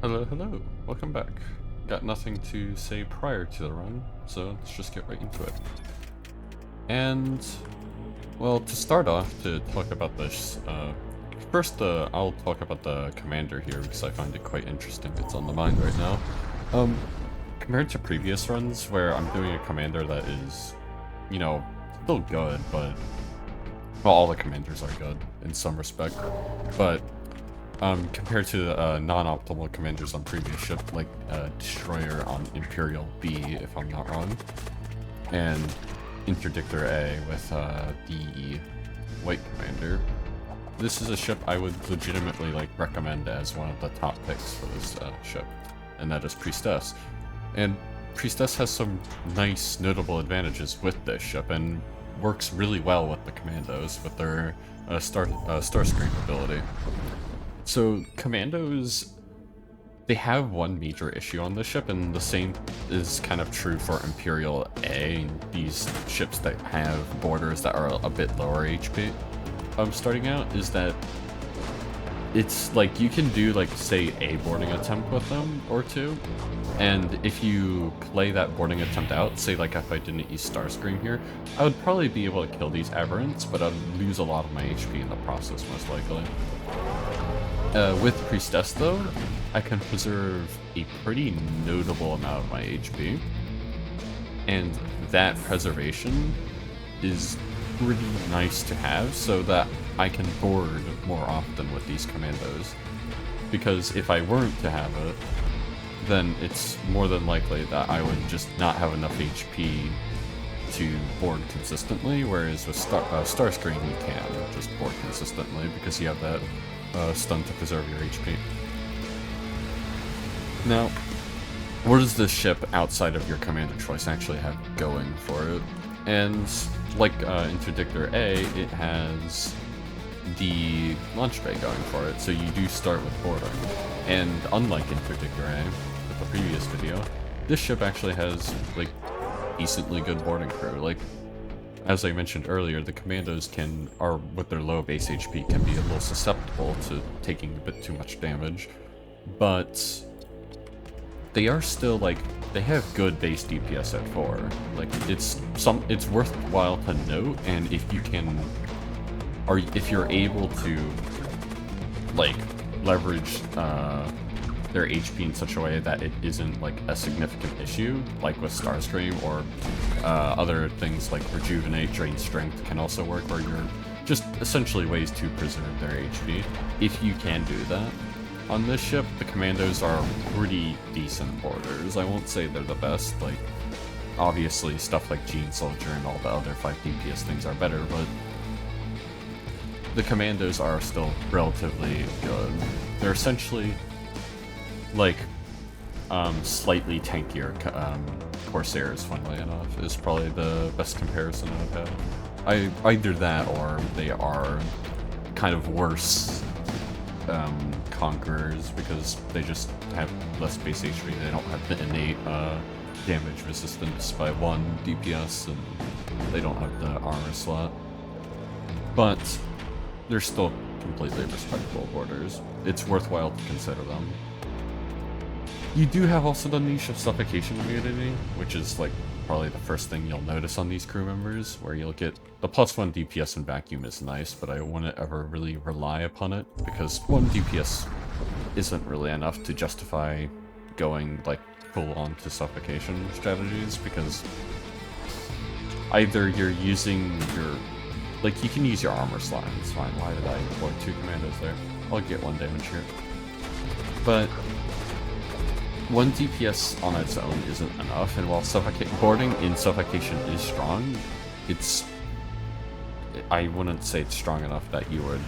Hello, hello. Welcome back. Got nothing to say prior to the run, so let's just get right into it. And, well, to start off, to talk about this, first I'll talk about the commander here because I find it quite interesting. It's on the mind right now. Compared to previous runs where I'm doing a commander that is, still good, but, well, all the commanders are good in some respect, but compared to non-optimal commanders on previous ship, like Destroyer on Imperial B, if I'm not wrong, and Interdictor A with the White Commander. This is a ship I would legitimately recommend as one of the top picks for this ship, and that is Priestess. And Priestess has some nice, notable advantages with this ship, and works really well with the Commandos with their Starscream ability. So, Commandos, they have one major issue on this ship, and the same is kind of true for Imperial A, these ships that have borders that are a bit lower HP. Starting out, is that it's like you can do say a boarding attempt with them or two, and if you play that boarding attempt out, say if I didn't use Starscream here, I would probably be able to kill these aberrants, but I'd lose a lot of my HP in the process most likely. With Priestess though, I can preserve a pretty notable amount of my HP, and that preservation is pretty nice to have so that I can board more often with these commandos. Because if I weren't to have it, then it's more than likely that I would just not have enough HP to board consistently, whereas with Starscream you can just board consistently because you have that stun to preserve your HP. Now, what does this ship outside of your commander choice actually have going for it? And like Interdictor A, it has the launch bay going for it, so you do start with boarding. And unlike Interdictor A, with the previous video, this ship actually has decently good boarding crew. As I mentioned earlier, the commandos with their low base HP, can be a little susceptible to taking a bit too much damage, but they are still they have good base DPS at 4. It's worthwhile to note, and if you're able to leverage their HP in such a way that it isn't a significant issue, like with Starscream, or other things like Rejuvenate, Drain Strength can also work, where you're just essentially ways to preserve their HP. If you can do that on this ship, the commandos are pretty decent boarders. I won't say they're the best, obviously stuff like Gene Soldier and all the other 5 DPS things are better, but the commandos are still relatively good. They're essentially slightly tankier Corsairs, funnily enough, is probably the best comparison I've had. Either that, or they are kind of worse Conquerors, because they just have less base HP, they don't have the innate damage resistance by 1 DPS, and they don't have the armor slot. But they're still completely respectable boarders. It's worthwhile to consider them. You do have also the niche of suffocation immunity, which is probably the first thing you'll notice on these crew members, where you'll get the +1 DPS in vacuum is nice, but I wouldn't ever really rely upon it, because 1 DPS isn't really enough to justify going full on to suffocation strategies, because either you're using your you can use your armor slot, it's fine. Why did I employ 2 commandos there? I'll get 1 damage here. But 1 DPS on its own isn't enough, and while boarding in suffocation is strong, I wouldn't say it's strong enough that you would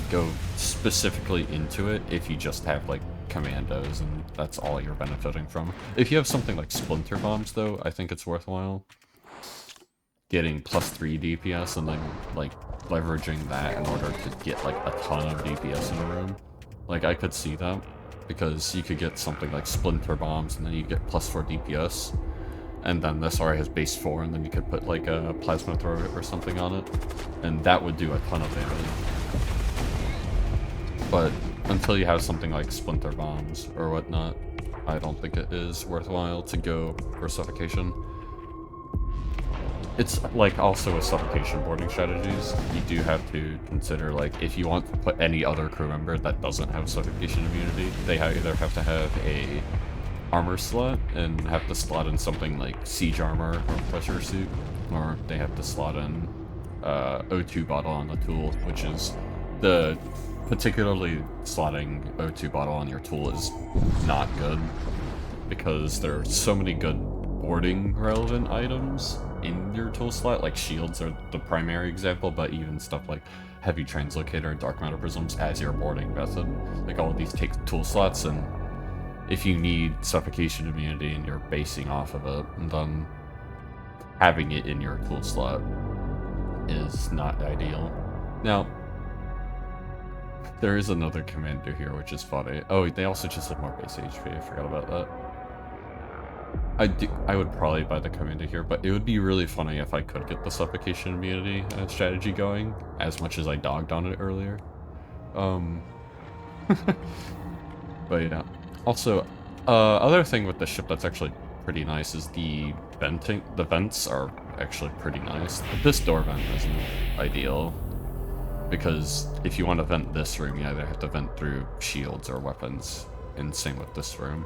go specifically into it if you just have commandos and that's all you're benefiting from. If you have something like Splinter Bombs though, I think it's worthwhile getting +3 DPS and then leveraging that in order to get a ton of DPS in a room. I could see that, because you could get something like Splinter Bombs and then you get +4 DPS, and then this already has base 4, and then you could put a Plasma Thrower or something on it, and that would do a ton of damage. But until you have something like splinter bombs or whatnot, I don't think it is worthwhile to go for suffocation. It's like also with suffocation boarding strategies, you do have to consider like if you want to put any other crew member that doesn't have suffocation immunity, they either have to have a armor slot and have to slot in something like siege armor or pressure suit, or they have to slot in O2 bottle on the tool, which is the particularly slotting O2 bottle on your tool is not good because there are so many good boarding relevant items in your tool slot. Like shields are the primary example, but even stuff like heavy translocator and dark matter prisms as your boarding method, like all of these take tool slots, and if you need suffocation immunity and you're basing off of it, then having it in your tool slot is not ideal. Now, there is another commander here, which is funny. Oh, they also just have more base HP, I forgot about that. I would probably buy the commander here, but it would be really funny if I could get the suffocation immunity strategy going, as much as I dogged on it earlier. But yeah. Also, other thing with the ship that's actually pretty nice is the venting. The vents are actually pretty nice. This door vent isn't ideal, because if you want to vent this room, you either have to vent through shields or weapons, and same with this room.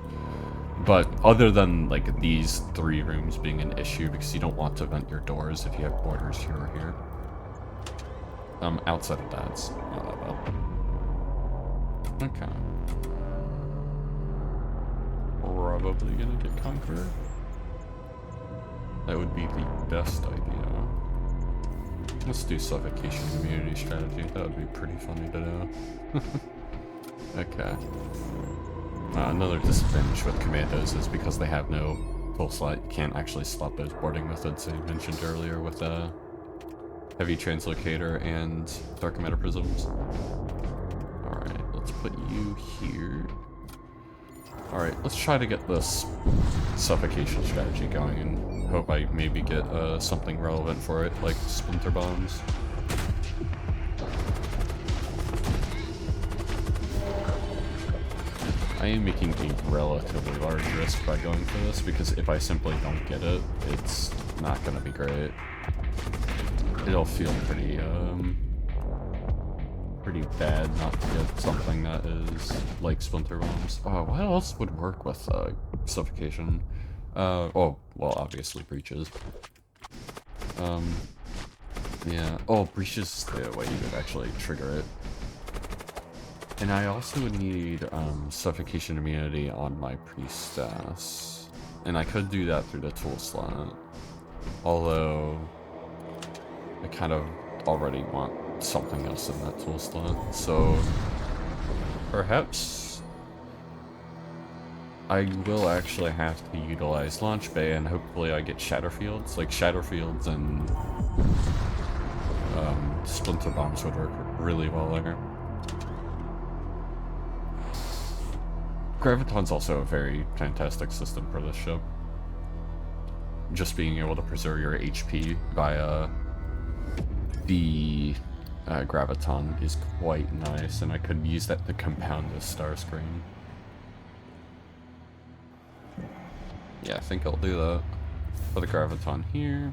But other than like these three rooms being an issue, because you don't want to vent your doors if you have borders here or here. Outside of that, it's not that bad. Okay. Probably gonna get Conqueror. That would be the best idea. Let's do suffocation immunity strategy. That would be pretty funny to know. Okay. Another disadvantage with commandos is because they have no full slot, you can't actually slot those boarding methods I mentioned earlier with heavy translocator and dark matter prisms. Alright, let's put you here. Alright, let's try to get this suffocation strategy going and hope I maybe get something relevant for it, like splinter bombs. I am making a relatively large risk by going for this, because if I simply don't get it, it's not gonna be great. It'll feel pretty, pretty bad not to get something that is like splinter bombs. Oh, what else would work with suffocation? Oh, well, obviously breaches. Yeah. Oh, breaches is the way you would actually trigger it. And I also would need suffocation immunity on my priestess, and I could do that through the tool slot. Although I kind of already want something else in that tool slot, so perhaps I will actually have to utilize Launch Bay, and hopefully I get Shatterfields. Like Shatterfields and Splinter Bombs would work really well there. Graviton's also a very fantastic system for this ship. Just being able to preserve your HP via the Graviton is quite nice, and I could use that to compound this Starscream. Yeah, I think I'll do that. Put the Graviton here.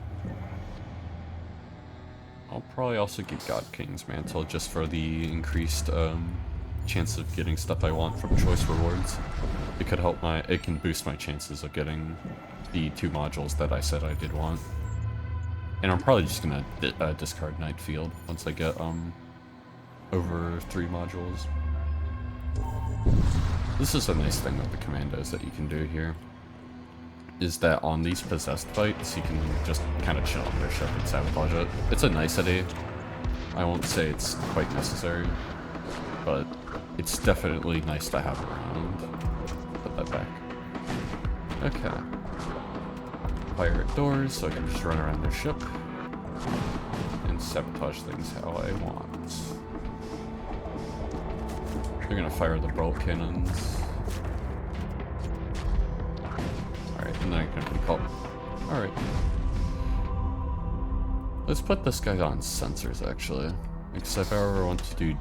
I'll probably also get God King's Mantle just for the increased chance of getting stuff I want from choice rewards. It could help it can boost my chances of getting the 2 modules that I said I did want. And I'm probably just gonna discard Night Field once I get over 3 modules. This is a nice thing with the commandos that you can do here, is that on these possessed fights you can just kind of chill on their ship and sabotage it. It's a nicety. I won't say it's quite necessary, but it's definitely nice to have around. Put that back. Okay. Fire at doors so I can just run around their ship and sabotage things how I want. They're gonna fire the bolt cannons. Alright, and then I can pick up. Alright. Let's put this guy on sensors actually. Because if I ever want to do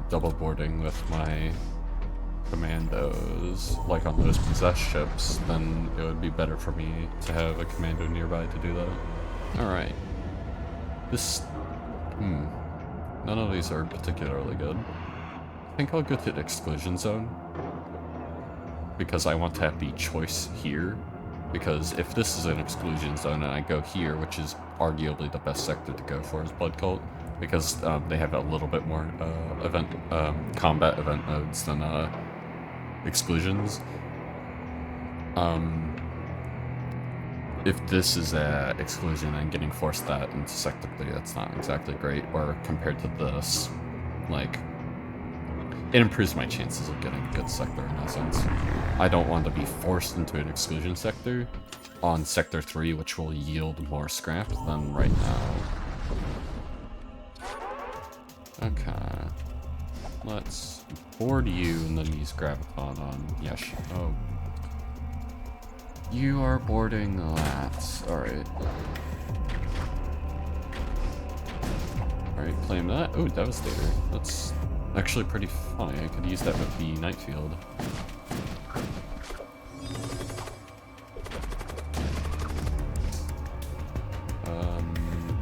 double boarding with my commandos, like on those possessed ships, then it would be better for me to have a commando nearby to do that. Alright. This... None of these are particularly good. I think I'll go to the exclusion zone, because I want to have the choice here. Because if this is an exclusion zone and I go here, which is arguably the best sector to go for is Blood Cult, because they have a little bit more combat event modes than exclusions. If this is a exclusion and getting forced that into Sector 3, that's not exactly great. Or compared to this, like, it improves my chances of getting a good sector in essence. I don't want to be forced into an exclusion sector on Sector 3, which will yield more scrap than right now. Okay. Let's board you and then use Graviton on... Yes. Oh. You are boarding that. Alright. Alright, claim that. Oh, Devastator. That's actually pretty funny. I could use that with the Night Field.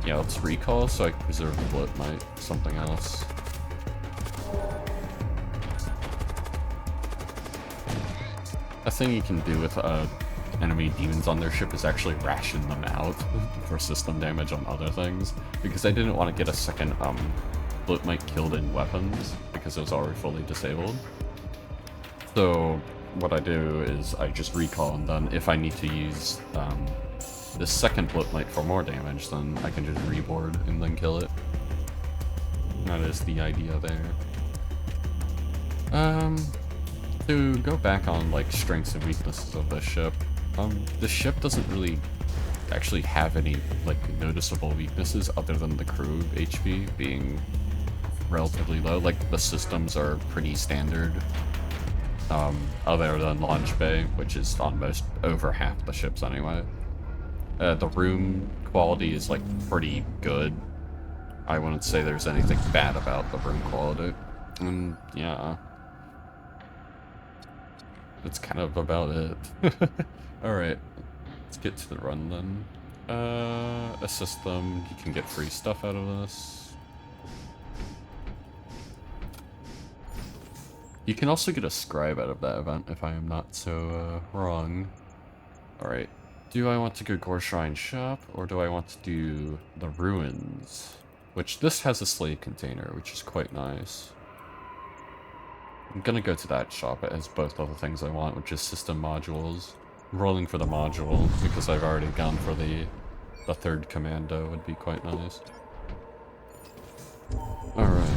Yeah, let's recall so I can preserve the Bloat Might for something else. A thing you can do with enemy demons on their ship is actually ration them out for system damage on other things, because I didn't want to get a second Bloat Might killed in weapons because it was already fully disabled. So what I do is I just recall, and then if I need to use this second Bloat Might for more damage, then I can just reboard and then kill it. That is the idea there. To go back on like strengths and weaknesses of this ship, the ship doesn't really actually have any like noticeable weaknesses other than the crew HP being relatively low. Like the systems are pretty standard, other than launch bay, which is on most over half the ships anyway. The room quality is like pretty good. I wouldn't say there's anything bad about the room quality. And yeah, that's kind of about it. Alright, let's get to the run then. A system, you can get free stuff out of this. You can also get a scribe out of that event if I am not so wrong. Alright. Do I want to go Gore Shrine Shop, or do I want to do the Ruins? Which, this has a slave container, which is quite nice. I'm gonna go to that shop. It has both of the things I want, which is system modules. I'm rolling for the module, because I've already gone for the third commando, would be quite nice. Alright.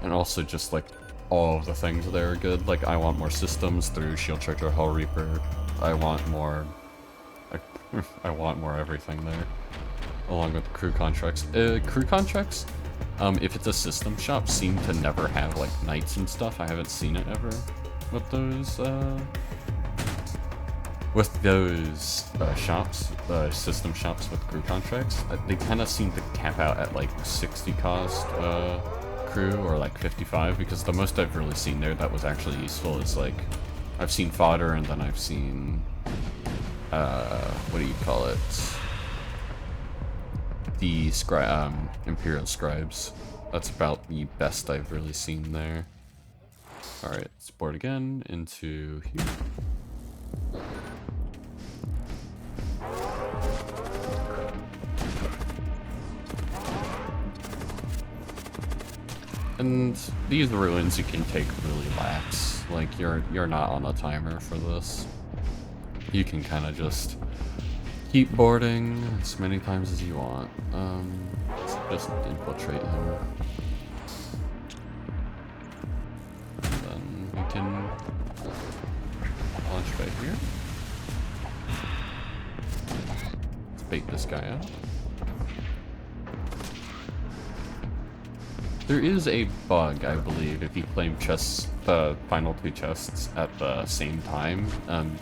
And also just, like, all of the things there are good. Like, I want more systems through Shield Charger, Hull Reaper. I want more everything there, along with the crew contracts. Crew contracts, if it's a system shop, seem to never have like knights and stuff. I haven't seen it ever with those shops, system shops with crew contracts. They kind of seem to cap out at like 60 cost crew, or like 55, because the most I've really seen there that was actually useful is like, I've seen fodder, and then I've seen, what do you call it? The Imperial Scribes. That's about the best I've really seen there. Alright, let's board again into here. And these ruins you can take really lax. Like, you're not on a timer for this. You can kind of just keep boarding as many times as you want. Let's just infiltrate him. And then we can launch right here. Let's bait this guy out. There is a bug, I believe, if you claim chests, the final two chests at the same time,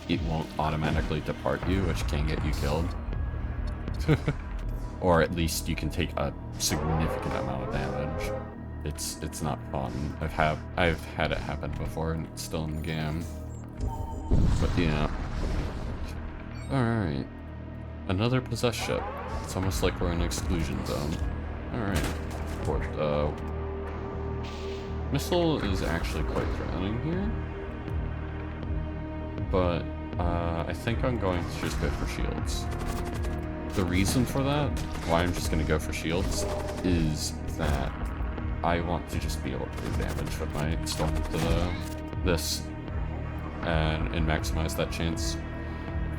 it won't automatically depart you, which can get you killed. Or at least you can take a significant amount of damage. it's not fun. I've had it happen before and it's still in the game. But yeah. Alright. Another possessed ship. It's almost like we're in an exclusion zone. Alright. Missile is actually quite threatening here. But I think I'm going to just go for shields. The reason for that, why I'm just going to go for shields, is that I want to just be able to do damage with my storm to this and maximize that chance.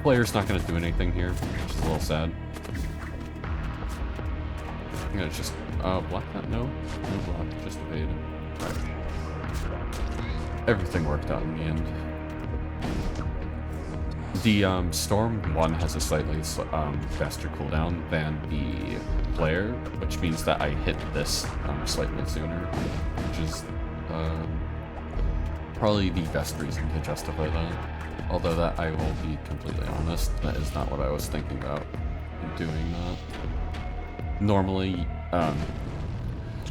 Player's not going to do anything here, which is a little sad. I'm going to just block that. No block, just evade. Right. Everything worked out in the end. The Storm 1 has a slightly faster cooldown than the player, which means that I hit this slightly sooner, which is probably the best reason to justify that. Although that, I will be completely honest, that is not what I was thinking about doing that. Normally,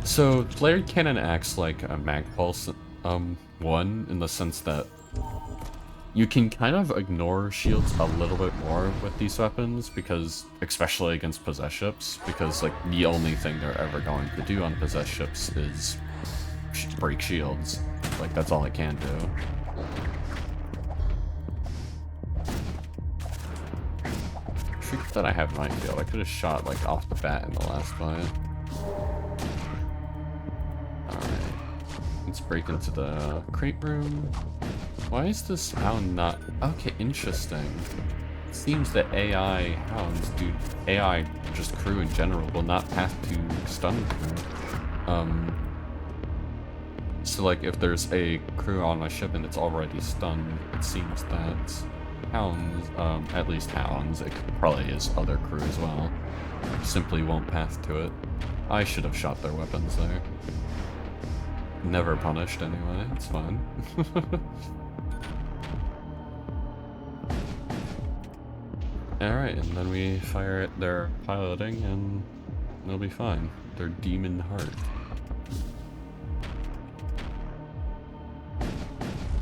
so Flare Cannon acts like a Mag Pulse 1 in the sense that you can kind of ignore shields a little bit more with these weapons, because, especially against possessed ships, because like the only thing they're ever going to do on possessed ships is break shields. Like that's all it can do. I forget that I have my field. I could have shot like off the bat in the last fight. Alright. Let's break into the crate room. Why is this hound not... Okay, interesting. It seems that AI hounds, AI just crew in general, will not pass to stun crew. So like if there's a crew on my ship and it's already stunned, it seems that hounds, at least hounds, it probably is other crew as well, simply won't pass to it. I should have shot their weapons there. Never punished anyway, it's fine. Alright, and then we fire at their piloting and they'll be fine. Their demon heart.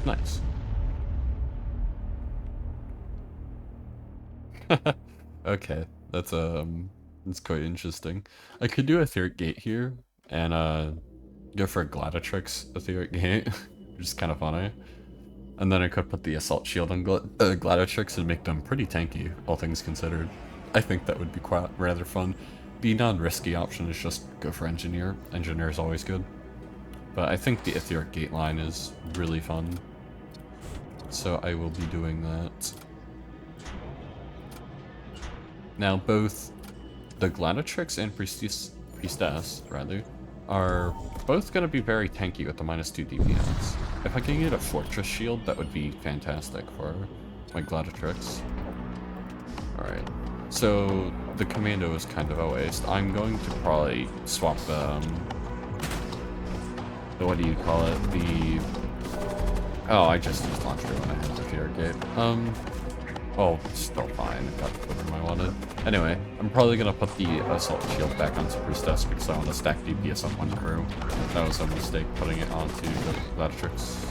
Nice. Okay, that's quite interesting. I could do Etheric Gate here and go for a Gladiatrix Etheric Gate, which is kind of funny. And then I could put the Assault Shield on Gladiatrix and make them pretty tanky, all things considered. I think that would be quite rather fun. The non-risky option is just go for Engineer. Engineer is always good. But I think the Etheric Gate line is really fun. So I will be doing that. Now both the Gladiatrix and Priestess, rather, are both going to be very tanky with the -2 DPS. If I can get a Fortress Shield, that would be fantastic for my Gladiatrix. Alright, so the Commando is kind of a waste. I'm going to probably swap the what do you call it? Oh, I just used Launcher when I had the Fear Gate. Oh, still fine. I got whatever I wanted. Anyway, I'm probably gonna put the Assault Shield back onto Priestess because I want to stack DPS on one crew. That was a mistake putting it onto the Gladiatrix.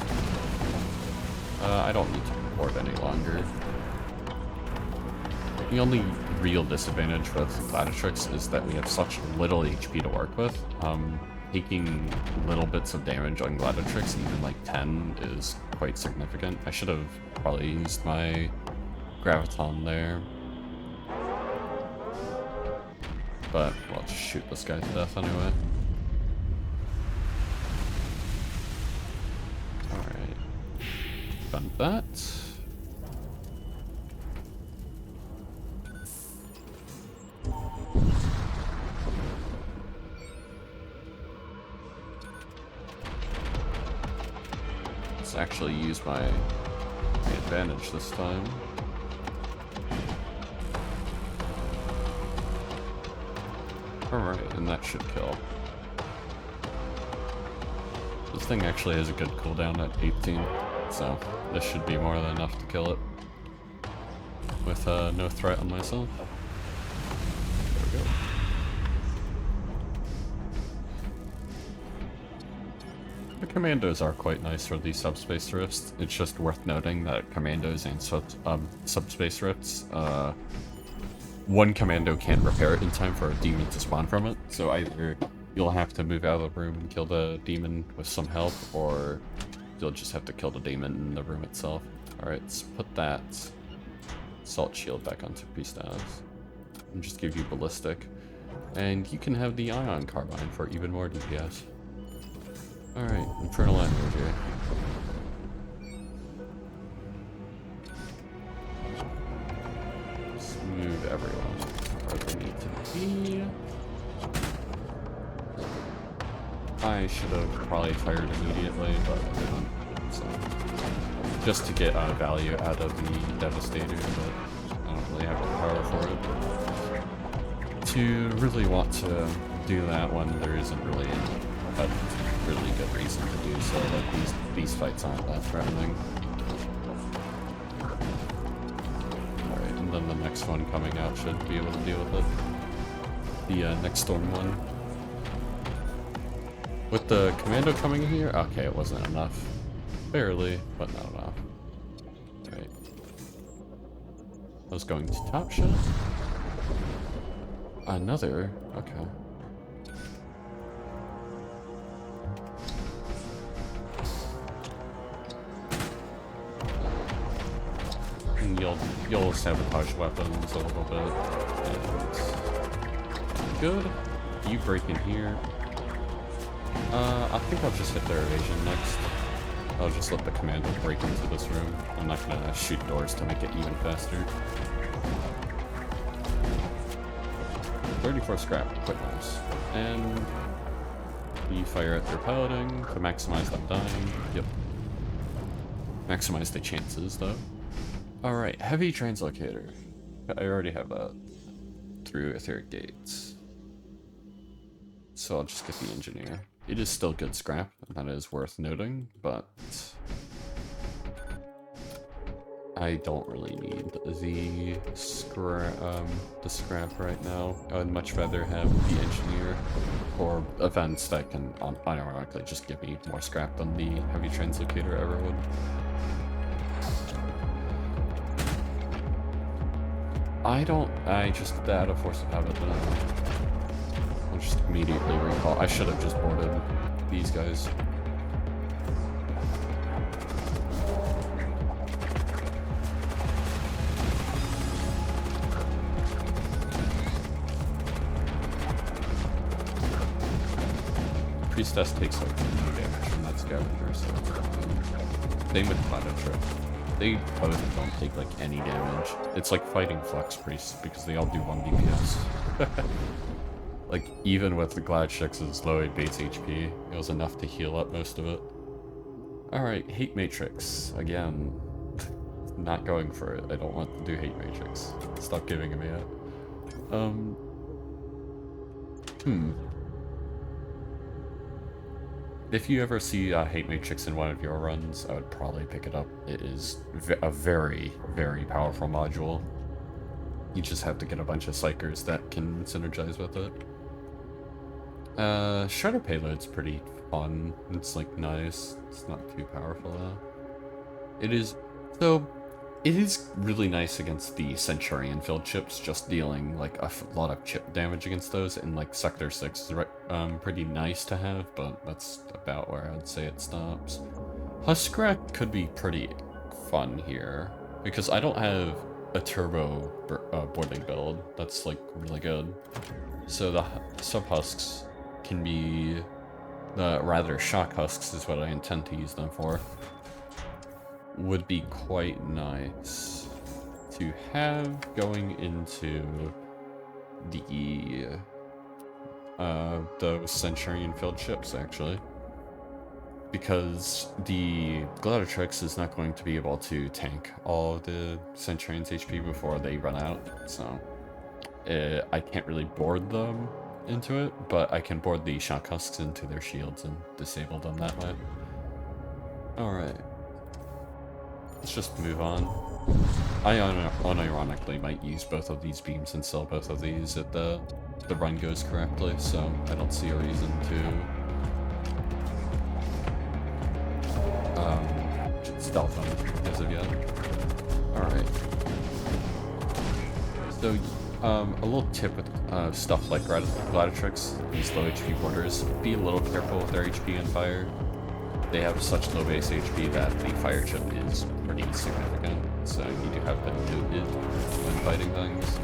I don't need to board any longer. The only real disadvantage with Gladiatrix is that we have such little HP to work with. Taking little bits of damage on Gladiatrix, even like 10, is quite significant. I should have probably used my Graviton there. But well, I'll just shoot this guy to death anyway. Alright. Done that. Let's actually use my advantage this time. Alright, and that should kill. This thing actually has a good cooldown at 18, so this should be more than enough to kill it. With no threat on myself. There we go. commandos are quite nice for these subspace rifts. It's just worth noting that commandos and subspace rifts, one commando can't repair it in time for a demon to spawn from it, so either you'll have to move out of the room and kill the demon with some help, or you'll just have to kill the demon in the room itself. Alright, let's put that salt shield back onto Priestess. And just give you ballistic. And you can have the ion carbine for even more DPS. Alright, Infernal Echoes here. Let's move everyone where they need to be. I should have probably fired immediately, but I didn't. So, just to get value out of the Devastator, but I don't really have the power for it. To really want to do that when there isn't really a really good reason to do so, like these fights aren't that threatening. Alright, and then the next one coming out should be able to deal with it. The next storm one. With the commando coming in here, okay, it wasn't enough. Barely, but not enough. Right. I was going to top shot. Another, okay. And you'll sabotage weapons a little bit. And good. You break in here. I think I'll just hit their evasion next. I'll just let the commando break into this room. I'm not gonna shoot doors to make it even faster. 34 scrap, quite nice. And you fire at their piloting to maximize them dying. Yep. Maximize the chances though. Alright, heavy translocator. I already have that through etheric gates. So I'll just get the engineer. It is still good scrap, and that is worth noting, but I don't really need the scrap right now. I would much rather have the engineer or events that can unironically just give me more scrap than the heavy translocator ever would. I just out of force of habit. I'll just immediately recall. I should have just boarded these guys. Priestess takes like no damage from that scavenger, so it's fine. Same with Cloud. They both don't take like any damage. It's like fighting Flex Priests because they all do 1 DPS. Like, even with the Glad Shix's low base HP, it was enough to heal up most of it. Alright, Hate Matrix. Again, not going for it. I don't want to do Hate Matrix. Stop giving me it. If you ever see Hate Matrix in one of your runs, I would probably pick it up. It is a very, very powerful module. You just have to get a bunch of psychers that can synergize with it. Shredder Payload's pretty fun. It's like nice. It's not too powerful though. It is really nice against the Centurion filled chips, just dealing like a lot of chip damage against those, and like Sector 6 is pretty nice to have, but that's about where I'd say it stops. Huskrat could be pretty fun here, because I don't have a turbo boarding build that's like really good. So the sub-husks can be, rather shock husks is what I intend to use them for, would be quite nice to have going into the those Centurion filled ships actually, because the Gladiatrix is not going to be able to tank all of the Centurion's HP before they run out, so I can't really board them into it, but I can board the shock husks into their shields and disable them that way. Alright. Let's just move on. I unironically might use both of these beams and sell both of these if the run goes correctly, so I don't see a reason to stealth him as of yet. Alright. So, a little tip with stuff like Gladiatrix, these low HP boarders, be a little careful with their HP and fire. They have such low base HP that the fire chip is pretty significant, so you do have to note it when fighting things.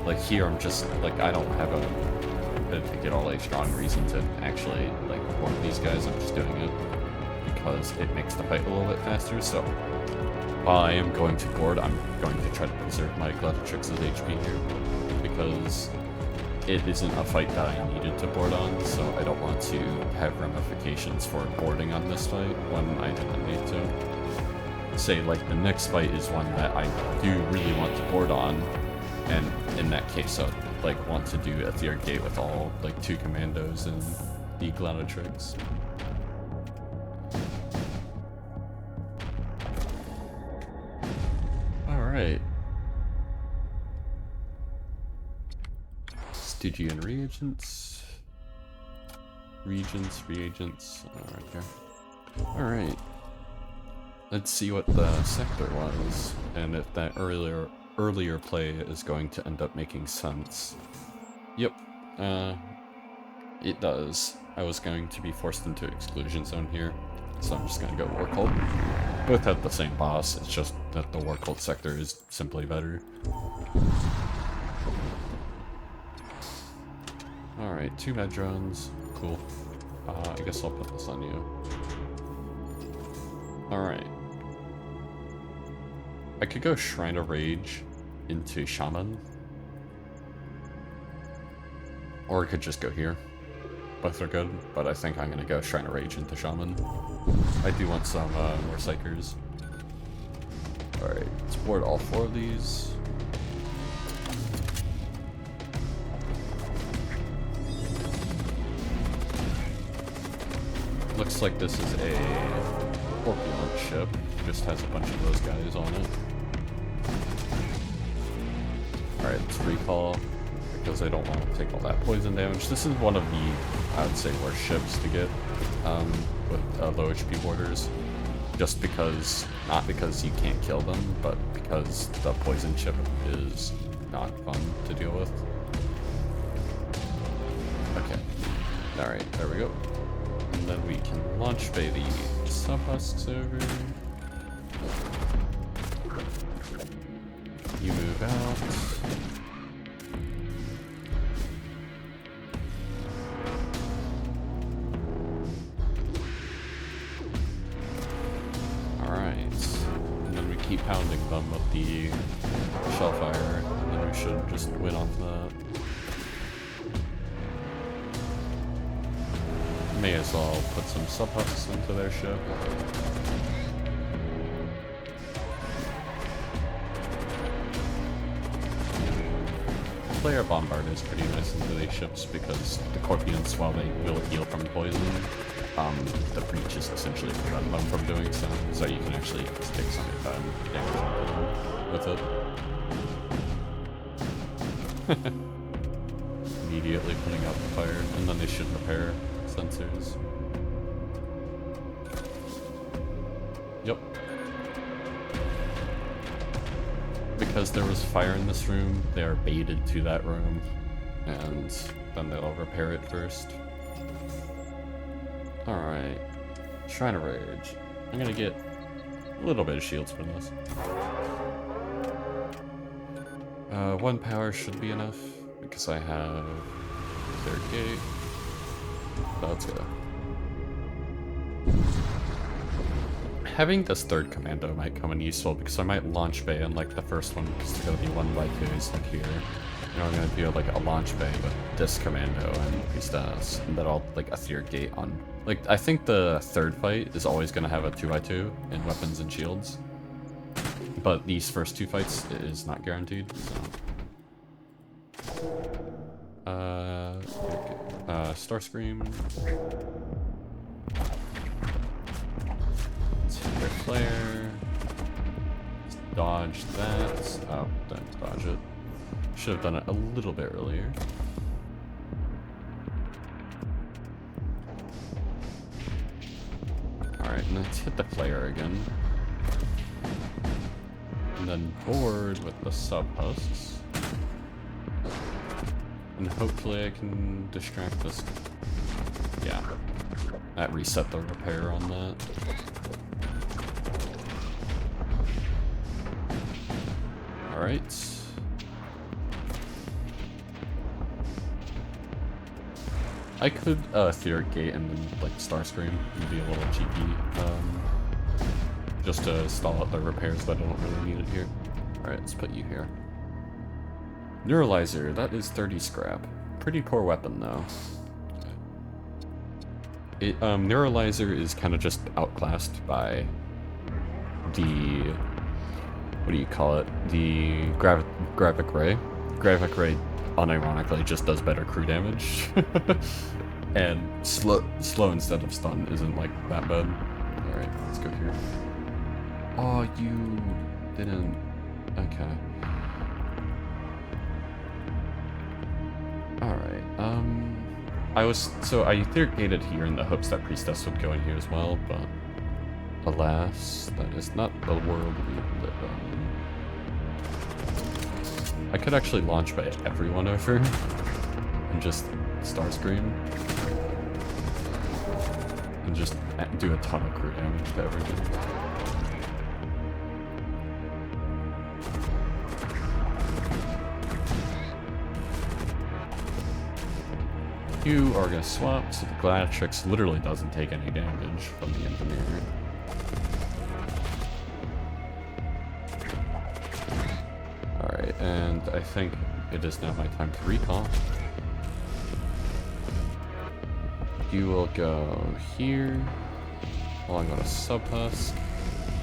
Like here, I'm just, like, I don't have a particularly strong reason to actually, like, board these guys. I'm just doing it because it makes the fight a little bit faster, so while I am going to board, I'm going to try to preserve my Gladiatrix's HP here, because it isn't a fight that I needed to board on, so I don't want to have ramifications for boarding on this fight when I didn't need to. Say, like, the next fight is one that I do really want to board on, and in that case I'd, like, want to do a third gate with all, like, 2 commandos and the Gladiatrix. Alright. Stygian reagents. Reagents. Alright, here. Alright. Let's see what the sector was, and if that earlier play is going to end up making sense. Yep. It does. I was going to be forced into exclusion zone here, so I'm just gonna go War Cult. Both have the same boss, it's just that the War Cult sector is simply better. Alright, 2 med drones. Cool. I guess I'll put this on you. Alright. I could go Shrine of Rage into Shaman. Or I could just go here. Both are good, but I think I'm gonna go Shrine of Rage into Shaman. I do want some more Psychers. Alright, let's board all 4 of these. Looks like this is a corpulent ship. Just has a bunch of those guys on it. Alright, let's recall, because I don't want to take all that poison damage. This is one of the, I would say, worst ships to get with low HP boarders. Just because, not because you can't kill them, but because the poison chip is not fun to deal with. Okay. Alright, there we go. And then we can launch bay the sub-husks over. You move out. Alright. And then we keep pounding them with the shellfire, and then we should just win off that. May as well put some sub-husks into their ship. Player bombard is pretty nice into these ships because the Corpians, while they will heal from poison, the breach is essentially to prevent them from doing so, so you can actually take some damage with it. Immediately putting out the fire, and then they should repair sensors. Yep. Because there was fire in this room, they are baited to that room, and then they'll repair it first. Alright. Shrine of Rage. I'm gonna get a little bit of shields from this. 1 power should be enough, because I have 3rd gate. So let's go. Having this 3rd commando might come in useful, because I might launch bay on like the first one, because it's gonna be 1 by 2s like here. You know, I'm gonna do like a launch bay with this commando and priestess, and then I'll like a 3rd gate on. Like, I think the 3rd fight is always gonna have a 2x2 in weapons and shields, but these first 2 fights is not guaranteed. So, Starscream. Let's hit their flare. Let's dodge that. Oh, don't dodge it. Should have done it a little bit earlier. Alright, Alright, let's hit the flare again. And then board with the sub-husks. And hopefully I can distract this. Yeah. That reset the repair on that. Alright. I could Theoric Gate and then like Starscream and be a little cheeky. Just to stall out the repairs, but I don't really need it here. Alright, let's put you here. Neuralizer, that is 30 scrap. Pretty poor weapon though. Neuralizer is kind of just outclassed by the, what do you call it? The Gravic Ray. Gravic Ray unironically just does better crew damage. And slow instead of stun isn't like that bad. Alright, let's go here. Oh, you didn't. Okay. Alright, I Theoric Gated here in the hopes that Priestess would go in here as well, but alas, that is not the world we live in. I could actually launch by everyone over and just Starscream and just do a ton of crew damage to everything. You are gonna swap, so the Gladiatrix literally doesn't take any damage from the Engineer. Alright, and I think it is now my time to recall. You will go here, along with a sub-husk.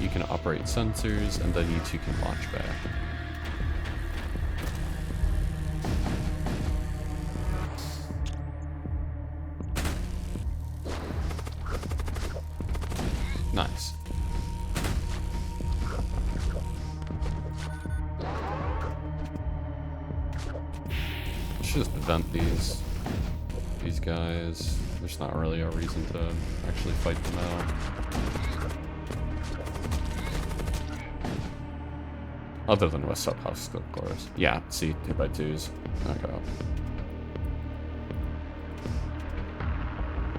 You can operate sensors, and then you two can launch back. Nice. Let's just prevent these guys. There's not really a reason to actually fight them out. Other than with sub-husks, of course. Yeah, see, 2x2s. Okay.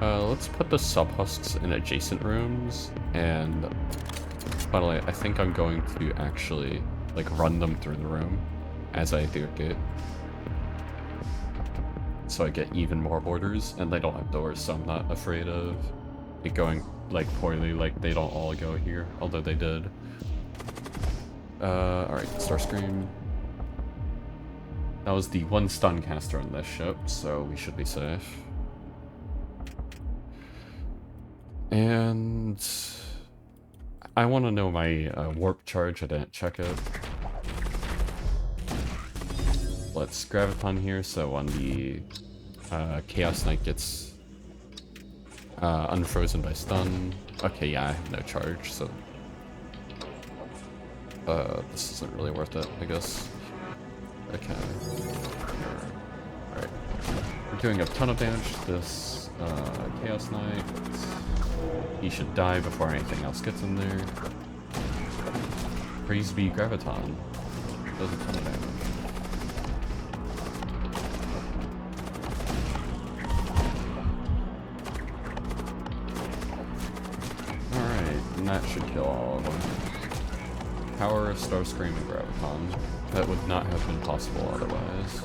Let's put the sub-husks in adjacent rooms, and finally, I think I'm going to actually, like, run them through the room as I Theoric Gate. So I get even more borders, and they don't have doors, so I'm not afraid of it going, like, poorly, like, they don't all go here, although they did. Alright, Starscream. That was the one stun caster on this ship, so we should be safe. And I want to know my warp charge. I didn't check it. Let's Graviton here, so when the Chaos Knight gets unfrozen by stun. Okay, yeah, I have no charge, so this isn't really worth it, I guess. Okay. Alright. We're doing a ton of damage to this Chaos Knight. He should die before anything else gets in there. Praise be Graviton. Does a ton of damage. Alright, and that should kill all of them. Power of Starscream and Graviton. That would not have been possible otherwise.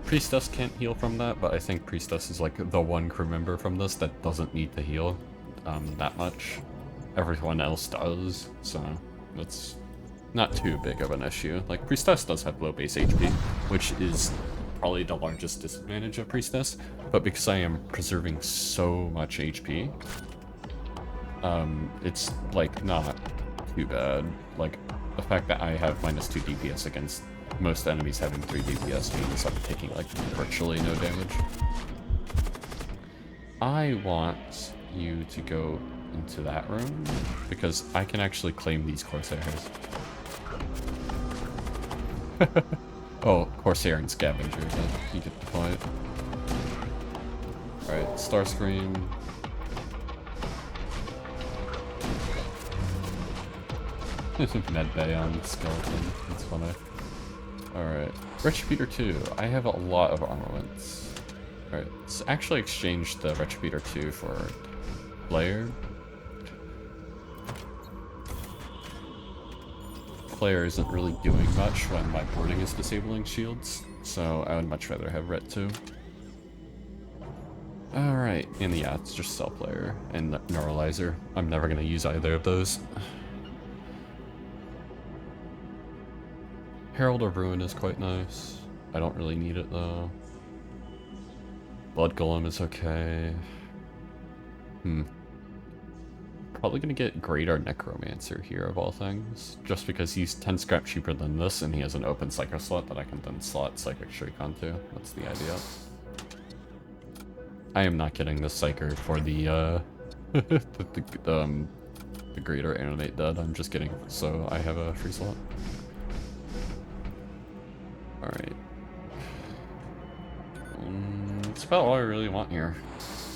Priestess can't heal from that, but I think Priestess is like the one crew member from this that doesn't need to heal that much. Everyone else does, so that's not too big of an issue. Like, Priestess does have low base HP, which is probably the largest disadvantage of Priestess, but because I am preserving so much HP, it's like not too bad. Like, the fact that I have -2 DPS against most enemies having 3 DPS means I'm taking like virtually no damage. I want you to go into that room because I can actually claim these Corsairs. Oh, Corsair and Scavenger, but you get the point. Alright, Starscream. Medbay on Skeleton, that's funny. Alright, Retributor 2. I have a lot of armaments. Alright, let's actually exchange the Retributor 2 for Player. Player isn't really doing much when my boarding is disabling shields, so I would much rather have Ret 2. Alright, and yeah, it's just Cell Player and Neuralizer. I'm never going to use either of those. Herald of Ruin is quite nice. I don't really need it though. Blood Golem is okay. Probably gonna get Greater Necromancer here of all things, just because he's 10 scrap cheaper than this and he has an open Psycho slot that I can then slot Psychic Shriek onto. That's the idea. I am not getting this Psyker for the the Greater Animate Dead. I'm just getting so I have a free slot. Alright. That's about all I really want here.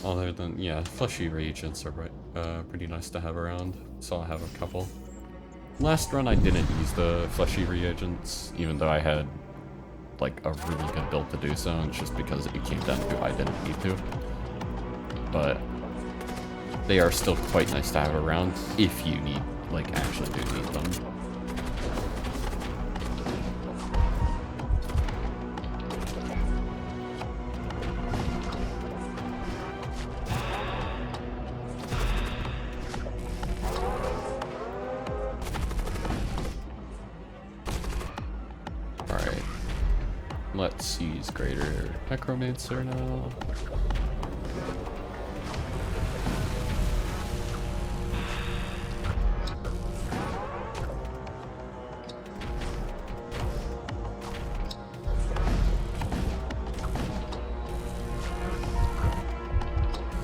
Other than, yeah, fleshy reagents are pretty nice to have around, so I'll have a couple. Last run I didn't use the fleshy reagents, even though I had like a really good build to do so, and it's just because it came down to I didn't need to. But they are still quite nice to have around if you need, like, actually do need them. Let's use Greater Necromancer now.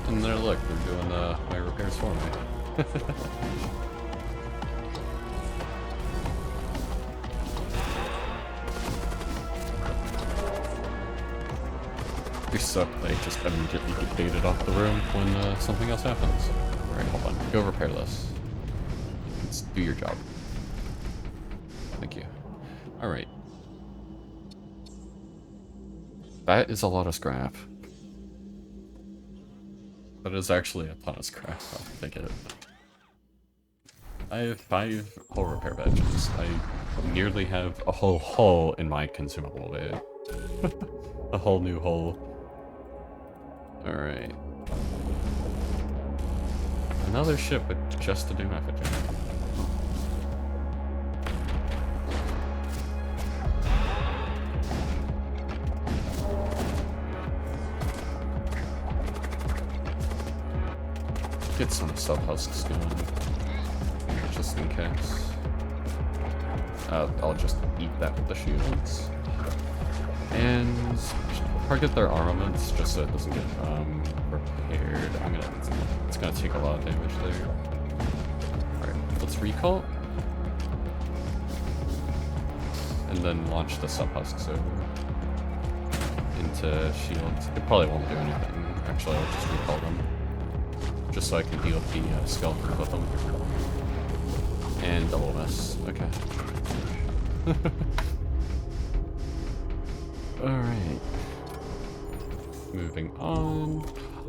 And there, look, they're doing my repairs for me. They suck, they just immediately get baited off the room when something else happens. Alright, hold on. Go repair this. Let's do your job. Thank you. Alright. That is a lot of scrap. That is actually a ton of scrap. I'll take it. I have 5 hull repair badges. I nearly have a whole hull in my consumable bay. A whole new hull. Alright. Another ship with just a doom effigy. Get some sub-husks going, just in case. I'll just eat that with the shields. And target their armaments just so it doesn't get repaired. It's gonna take a lot of damage there. Alright, let's recall. And then launch the sub-husks over into shields. It probably won't do anything. Actually, I'll just recall them. Just so I can deal with the skeleton with them. And double miss. Okay. Alright. Moving on.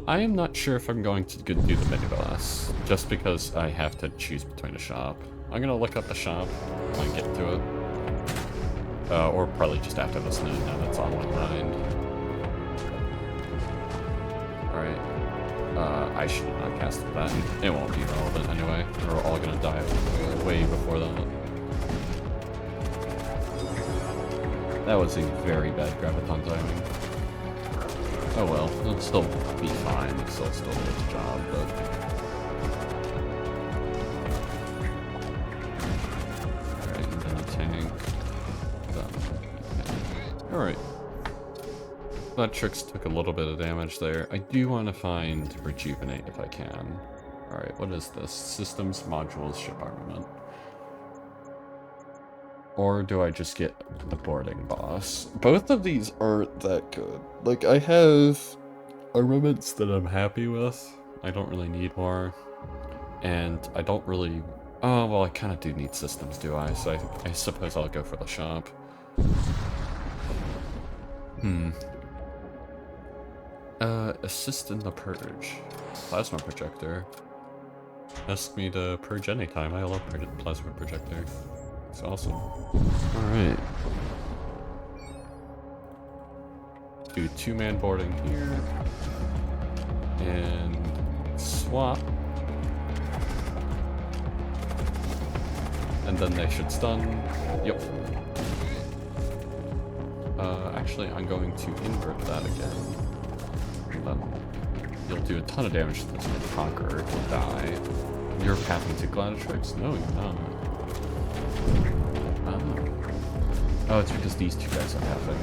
I am not sure if I'm going to do the mini-boss, just because I have to choose between a shop. I'm gonna look up the shop when I get to it. Or probably just after this note, now that's on my mind. Alright. I should not cast that. It won't be relevant anyway. We're all gonna die way before that. That was a very bad graviton timing. Oh well, it'll still be fine. It'll still do its job, but... Alright, and then a tank. Alright. That Trix took a little bit of damage there. I do want to find Rejuvenate if I can. Alright, what is this? Systems, modules, ship armament. Or do I just get the boarding boss? Both of these aren't that good. Like, I have armaments that I'm happy with. I don't really need more. And I don't really... Oh, well, I kind of do need systems, do I? So I suppose I'll go for the shop. Assist in the purge. Plasma projector. Ask me to purge anytime. I love plasma projector. It's awesome. Alright. Do 2-man boarding here. And swap. And then they should stun. Yep. Actually, I'm going to invert that again. And then you'll do a ton of damage to this Conqueror to die. You're pathing to Gladiatrix? No, you're not. Oh, it's because these two guys are pathing.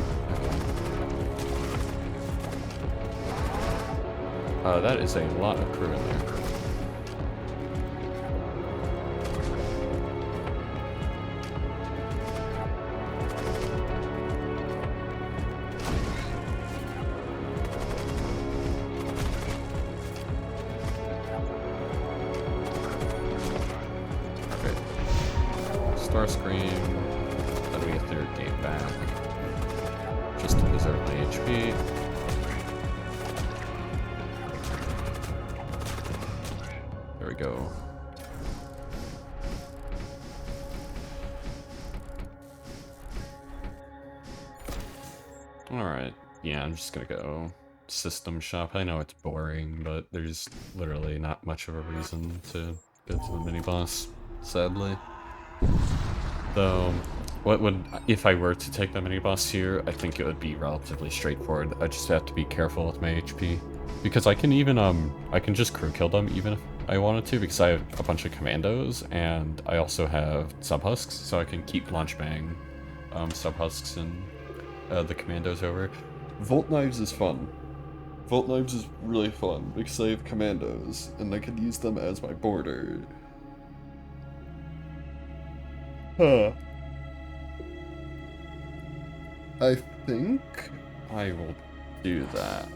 Okay. That is a lot of crew in there. Starscream, then we get their game back. Just to preserve my HP. There we go. Alright, yeah, I'm just gonna go system shop. I know it's boring, but there's literally not much of a reason to go to the mini-boss, sadly. Though, if I were to take the mini-boss here, I think it would be relatively straightforward. I just have to be careful with my HP. Because I can even, I can just crew kill them even if I wanted to, because I have a bunch of commandos, and I also have subhusks, so I can keep launch bang subhusks and the commandos over. Volt Knives is fun. Volt Knives is really fun, because I have commandos, and I can use them as my border. Huh. I think I will do that.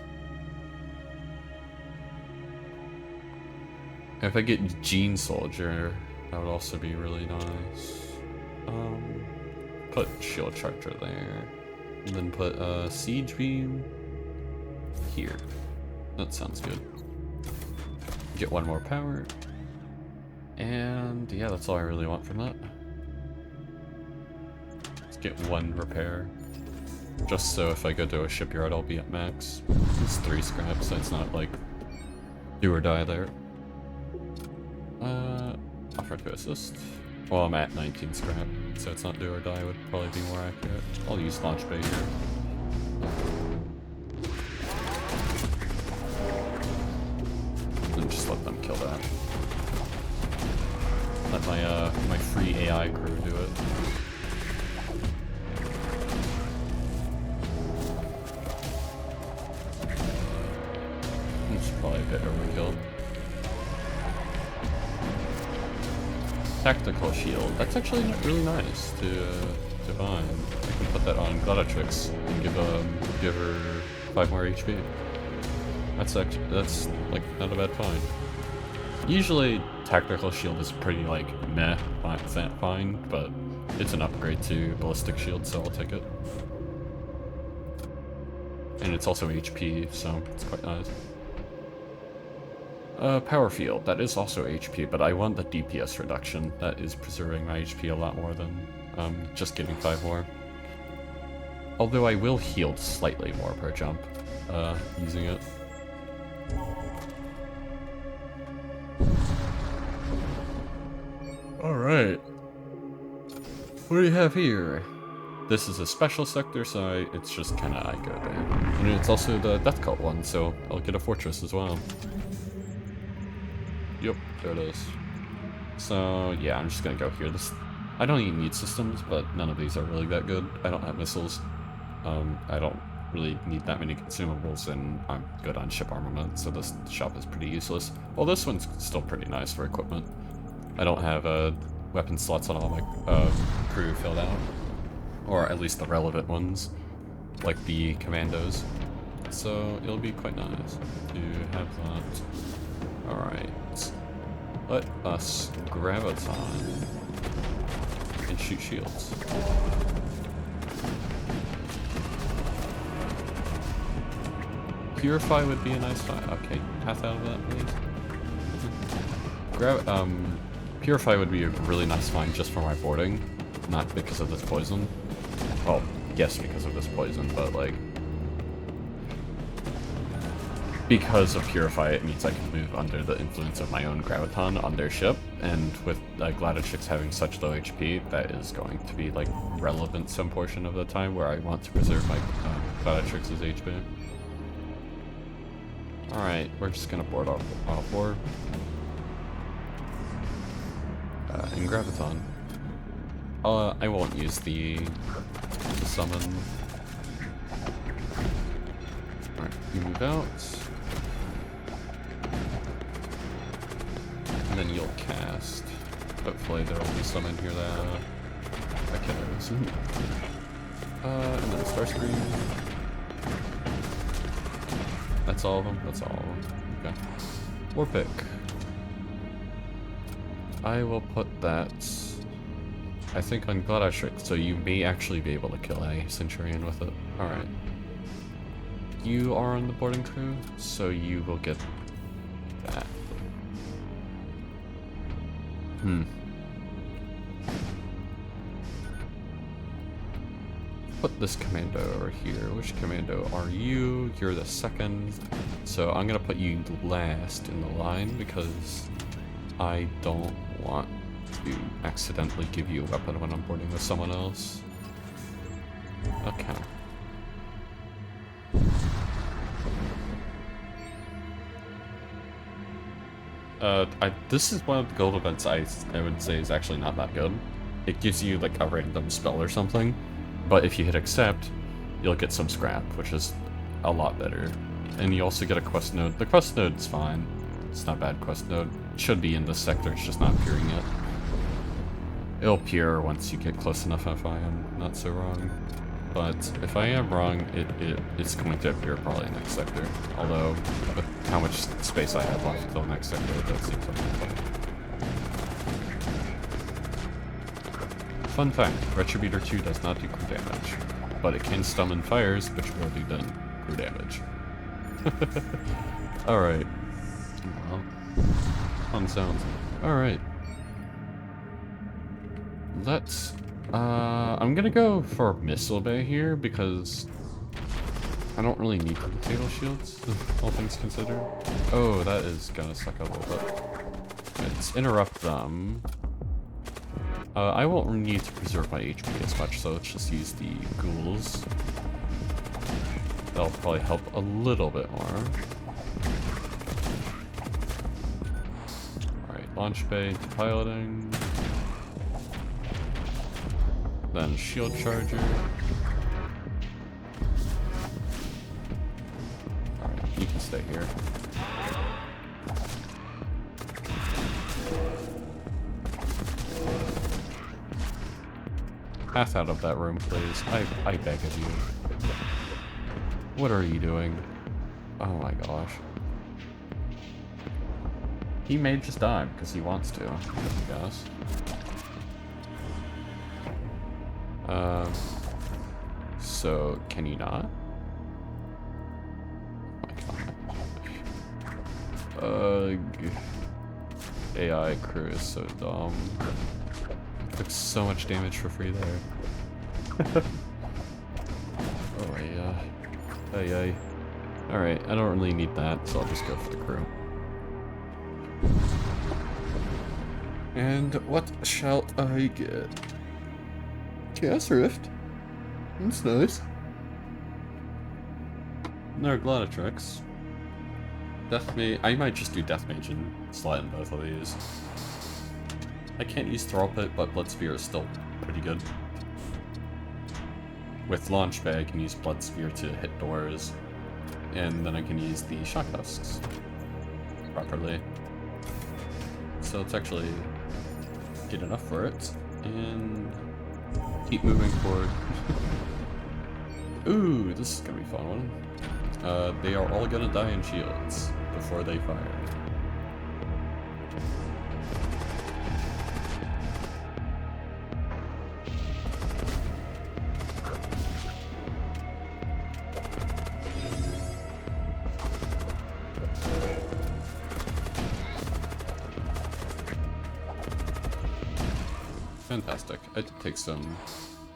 If I get Gene Soldier, that would also be really nice. Put Shield Charger there. And then put Siege Beam here. That sounds good. Get 1 more power. And yeah, that's all I really want from that. Get 1 repair, just so if I go to a shipyard I'll be at max. It's 3 scraps, so it's not like do or die there. Offer to assist. Well, I'm at 19 scrap, so it's not do or die, would probably be more accurate. I'll use launch bay here. And just let them kill that. Let my my free AI crew do it. It's probably a bit overkill. Tactical shield. That's actually really nice to find. I can put that on Gladiatrix and give her 5 more HP. That's like not a bad find. Usually tactical shield is pretty like meh fine, but it's an upgrade to ballistic shield, so I'll take it. And it's also HP, so it's quite nice. Power field, that is also HP, but I want the DPS reduction. That is preserving my HP a lot more than just giving 5 more. Although I will heal slightly more per jump using it. Alright. What do you have here? This is a special sector, so it's just kinda I go there. And it's also the Death Cult one, so I'll get a fortress as well. Yep, there it is. So yeah, I'm just gonna go here. I don't even need systems, but none of these are really that good. I don't have missiles. I don't really need that many consumables, and I'm good on ship armament, so this shop is pretty useless. Well, this one's still pretty nice for equipment. I don't have weapon slots on all my crew filled out. Or at least the relevant ones, like the commandos. So it'll be quite nice to have that. Alright. Let us graviton and shoot shields. Purify would be a nice find. Okay, path out of that, please. Purify would be a really nice find just for my boarding, not because of this poison. Well, yes, because of this poison, but like, because of Purify, it means I can move under the influence of my own graviton on their ship, and with Gladiatrix having such low HP, that is going to be like relevant some portion of the time where I want to preserve my Gladiatrix's HP. Alright, we're just gonna board off all four. And graviton. I won't use the summon. Alright, you move out. And then you'll cast. Hopefully there will be some in here that I can use. And then Starscream. That's all of them? That's all of them. Okay. War pick. I will put that, I think, on Gladiatrix, so you may actually be able to kill a Centurion with it. Alright. You are on the boarding crew, so you will get that. Put this commando over here. Which commando are you? You're the second. So I'm gonna put you last in the line because I don't want to accidentally give you a weapon when I'm boarding with someone else. Okay. This is one of the gold events I would say is actually not that good. It gives you like a random spell or something, but if you hit accept, you'll get some scrap, which is a lot better. And you also get a quest node. The quest node's fine. It's not a bad quest node. It should be in this sector, it's just not appearing yet. It'll appear once you get close enough if I am not so wrong. But if I am wrong, it's going to appear probably next sector. Although, with how much space I have left until next sector, that seems like fun. Fun fact, Retributor 2 does not do crew damage, but it can summon fires, which will do then crew damage. Alright. Well, fun sounds. Alright. Let's... I'm gonna go for Missile Bay here because I don't really need the potato shields, all things considered. Oh, that is gonna suck a little bit. Let's interrupt them. I won't need to preserve my HP as much, so let's just use the ghouls. That'll probably help a little bit more. Alright, launch bay to piloting. Then shield charger. Alright, you can stay here. Pass out of that room, please. I beg of you. What are you doing? Oh my gosh. He may just die because he wants to, I guess. So, can you not? Oh my god. AI crew is so dumb. Took so much damage for free there. Oh yeah. Hey. Alright, I don't really need that, so I'll just go for the crew. And what shall I get? Chaos Rift. That's nice. Another Gladiatrix. Death Mage. I might just do Death Mage and slide in both of these. I can't use Throw Pit, but Blood Spear is still pretty good. With Launch Bay, I can use Blood Spear to hit doors, and then I can use the Shock Husks properly. So it's actually get enough for it, and keep moving forward. Ooh, this is gonna be a fun one. They are all gonna die in shields before they fire. Fantastic. I did take some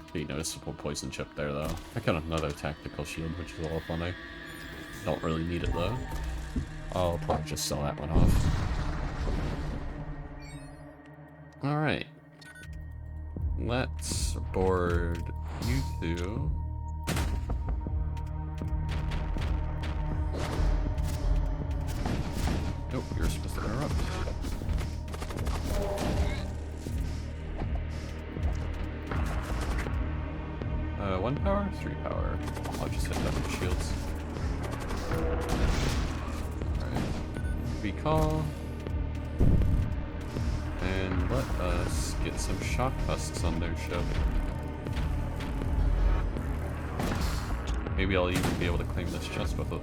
pretty noticeable poison chip there, though. I got another tactical shield, which is a little funny. Don't really need it, though. I'll probably just sell that one off. Alright. Let's board you two. Nope, you're supposed to interrupt. 1 power? 3 power. I'll just hit that with shields. Alright. Recall. And let us get some shock husks on their ship. Maybe I'll even be able to claim this chest with it.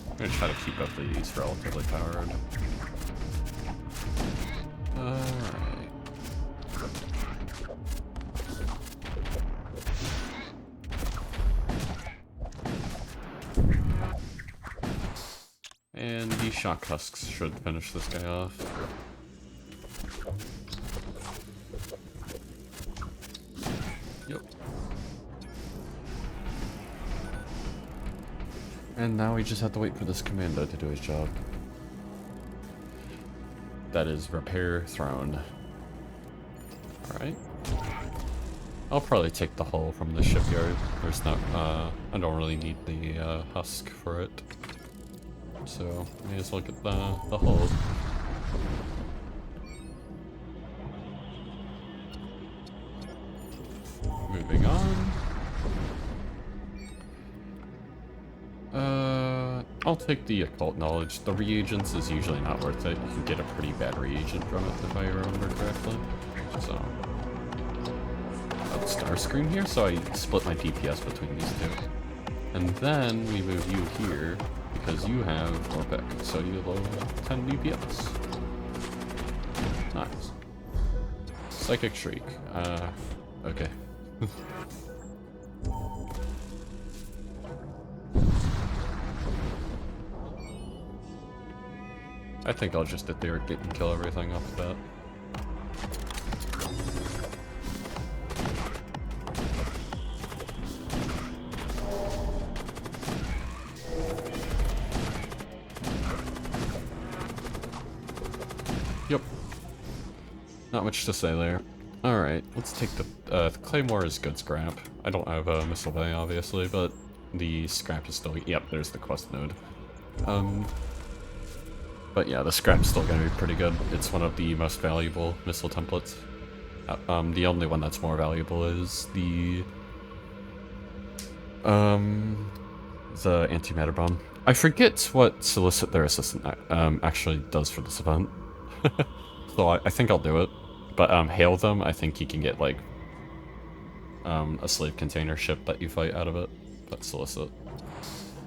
I'm gonna try to keep up these relatively powered. Alright. And these shock husks should finish this guy off. Yep. And now we just have to wait for this commando to do his job. That is repair throne. Alright. I'll probably take the hull from the shipyard. There's not, I don't really need the husk for it. So, may as well get the hull. Moving on. I'll take the occult knowledge. The reagents is usually not worth it. You can get a pretty bad reagent from it if I remember correctly. So, the star screen here, so I split my DPS between these two. And then we move you here, because you have more pick, so you lower 10 DPS. Nice. Psychic Shriek. Okay. I think I'll just sit there and kill everything off the bat. Yep. Not much to say there. Alright, let's take the Claymore is good scrap. I don't have a Missile Bay, obviously, but the scrap is still... Yep, there's the quest node. But yeah, the scrap's still gonna be pretty good. It's one of the most valuable missile templates. The only one that's more valuable is the antimatter bomb. I forget what Solicit Their Assistant actually does for this event. So I think I'll do it. But Hail Them, I think you can get like a slave container ship that you fight out of it. But Solicit.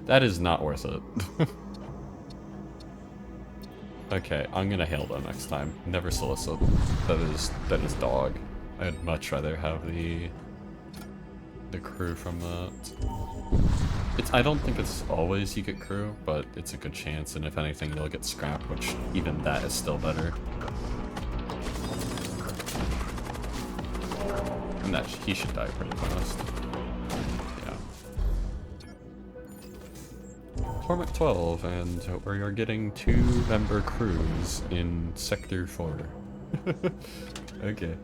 That is not worth it. Okay, I'm gonna Hail Them next time. Never Solicit. That is dog. I'd much rather have the crew from that. I don't think it's always you get crew, but it's a good chance, and if anything, you'll get scrap, which even that is still better. And that he should die pretty fast. Yeah. Torment 12, and we are getting 2-member crews in Sector 4. Okay.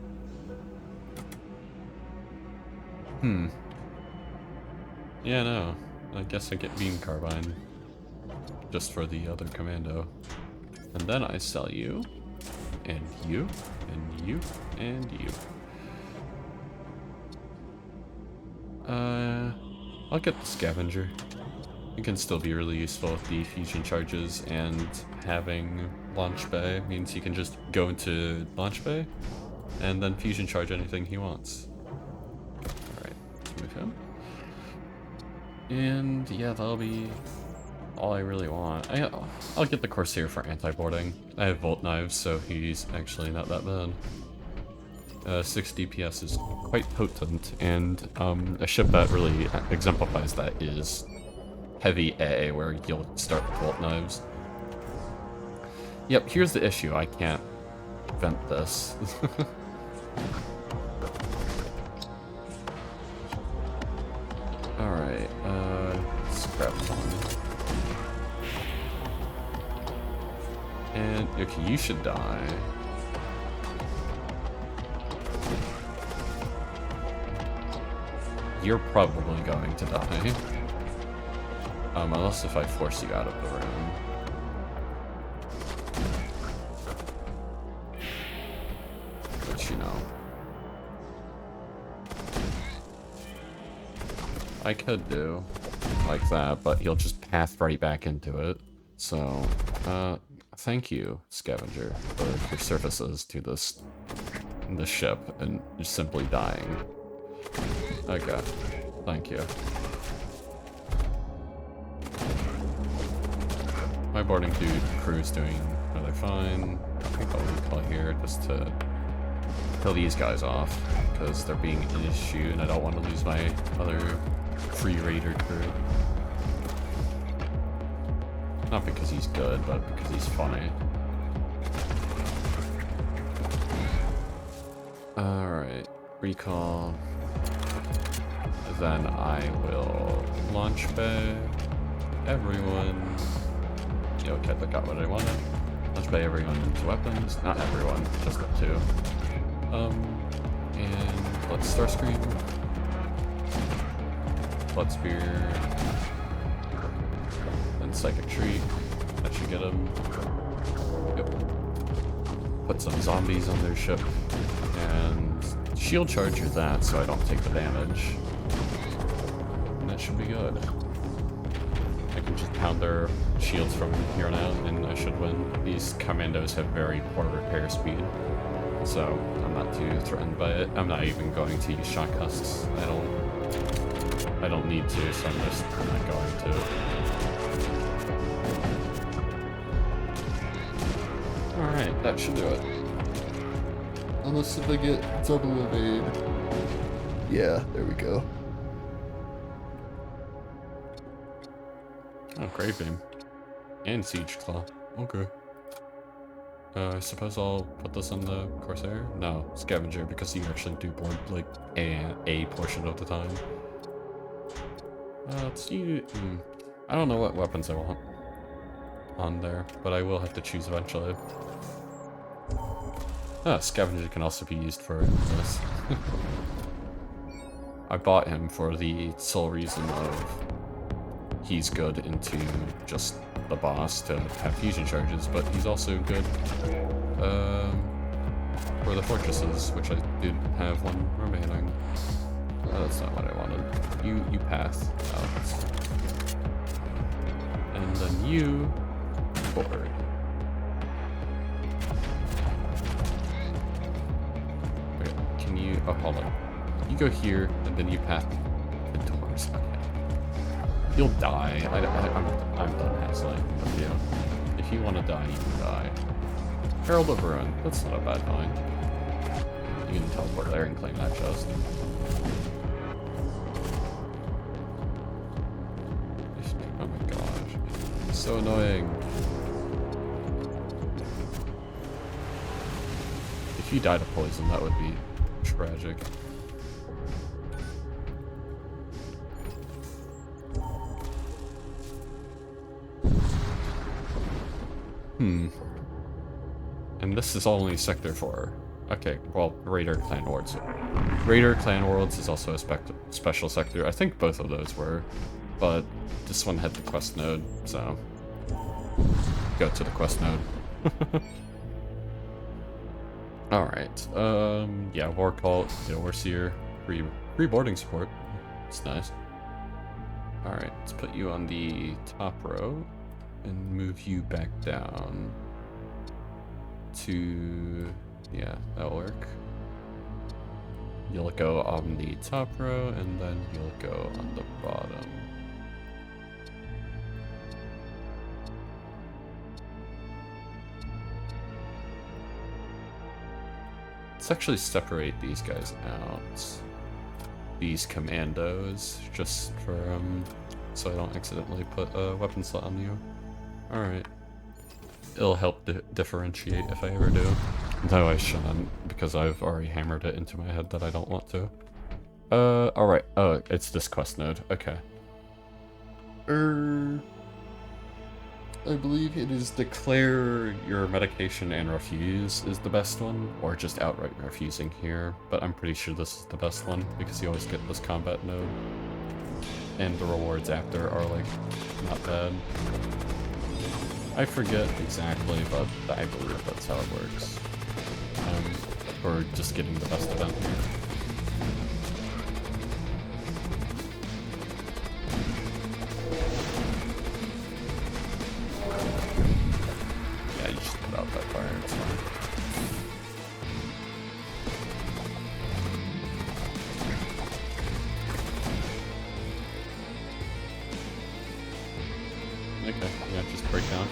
Yeah, no. I guess I get Beam Carbine. Just for the other commando. And then I sell you. And you. And you. And you. I'll get the scavenger. It can still be really useful with the fusion charges, and having launch bay means he can just go into launch bay and then fusion charge anything he wants. Alright, let's move him. And yeah, that'll be all I really want. I'll get the Corsair for anti-boarding. I have Volt Knives, so he's actually not that bad. 6 DPS is quite potent, and a ship that really exemplifies that is Heavy A, where you'll start with Volt Knives. Yep, here's the issue. I can't vent this. Alright, scrap one. And, okay, you should die. You're probably going to die. Unless if I force you out of the room. Which, you know. I could do like that, but he'll just path right back into it. So, thank you, Scavenger, for your services to this ship and just simply dying. Okay, thank you. My boarding crew's doing really fine. I think I'll recall here just to kill these guys off, because they're being an issue and I don't want to lose my other free raider crew. Not because he's good, but because he's funny. Alright, recall. Then I will launch bay everyone. Yeah, okay, I got what I wanted. Launch bay everyone into weapons. Not everyone, just the two. And let's Starscream. Blood Spear. Then Psychic Treat. That should get him. Yep. Put some zombies on their ship. And shield charger that so I don't take the damage. And that should be good. I can just pound their shields from here on out and I should win. These commandos have very poor repair speed, so I'm not too threatened by it. I'm not even going to use shock husks. I don't need to, so I'm not going to. Alright, that should do it. Unless if I get double evade. Yeah, there we go. Oh, Grave Beam. And Siege Claw. Okay. I suppose I'll put this on the Corsair? No, Scavenger, because you actually do board, like, a portion of the time. Let's see. I don't know what weapons I want on there, but I will have to choose eventually. Scavenger can also be used for this. I bought him for the sole reason of he's good into just the boss to have fusion charges, but he's also good for the fortresses, which I did have one remaining. Oh, that's not what I wanted. You path out. And then you board. Okay, can you... Oh, hold on. You go here, and then you path the doors. Okay. You'll die. I'm done hassling with you. If you want to die, you can die. Herald of Ruin. That's not a bad find. You can teleport there and claim that chest. Oh my gosh. It's so annoying. If you died of poison, that would be tragic. And this is only Sector 4. Okay, well, Raider Clan Worlds. Raider Clan Worlds is also a special sector. I think both of those were, but this one had the quest node, so go to the quest node. Alright, yeah, War Cult, Overseer, free boarding support. It's nice. Alright, let's put you on the top row and move you back down to... yeah, that'll work. You'll go on the top row, and then you'll go on the bottom. Let's actually separate these guys out. These commandos, just for, so I don't accidentally put a weapon slot on you. Alright. It'll help differentiate if I ever do. Though I shouldn't, because I've already hammered it into my head that I don't want to. Alright. Oh, it's this quest node. Okay. I believe it is declare your medication and refuse is the best one, or just outright refusing here, but I'm pretty sure this is the best one, because you always get this combat node. And the rewards after are, like, not bad. I forget exactly, but I believe that's how it works. Or just getting the best event here. Yeah, you just put out that fire, it's fine. Okay, yeah, just break down.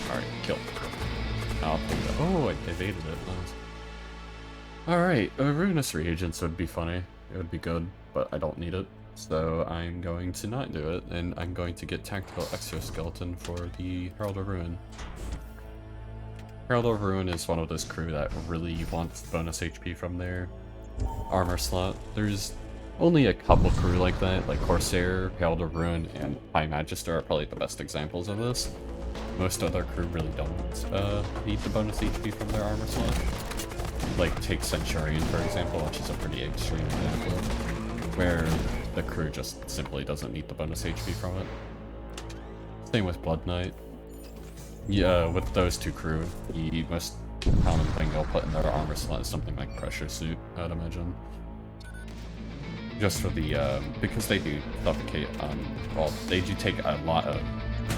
Alright, kill. I'll take that. Oh, I evaded it. Nice. Alright, ruinous reagents would be funny. It would be good, but I don't need it. So I'm going to not do it, and I'm going to get Tactical Exoskeleton for the Herald of Ruin. Herald of Ruin is one of those crew that really wants bonus HP from their armor slot. There's only a couple crew like that, like Corsair, Herald of Ruin, and High Magister are probably the best examples of this. Most other crew really don't need the bonus HP from their armor slot. Like, take Centurion, for example, which is a pretty extreme example, where the crew just simply doesn't need the bonus HP from it. Same with Blood Knight. Yeah, with those two crew, the most common thing they'll put in their armor slot is something like Pressure Suit, I'd imagine. Just for the, because they do suffocate, well, they do take a lot of,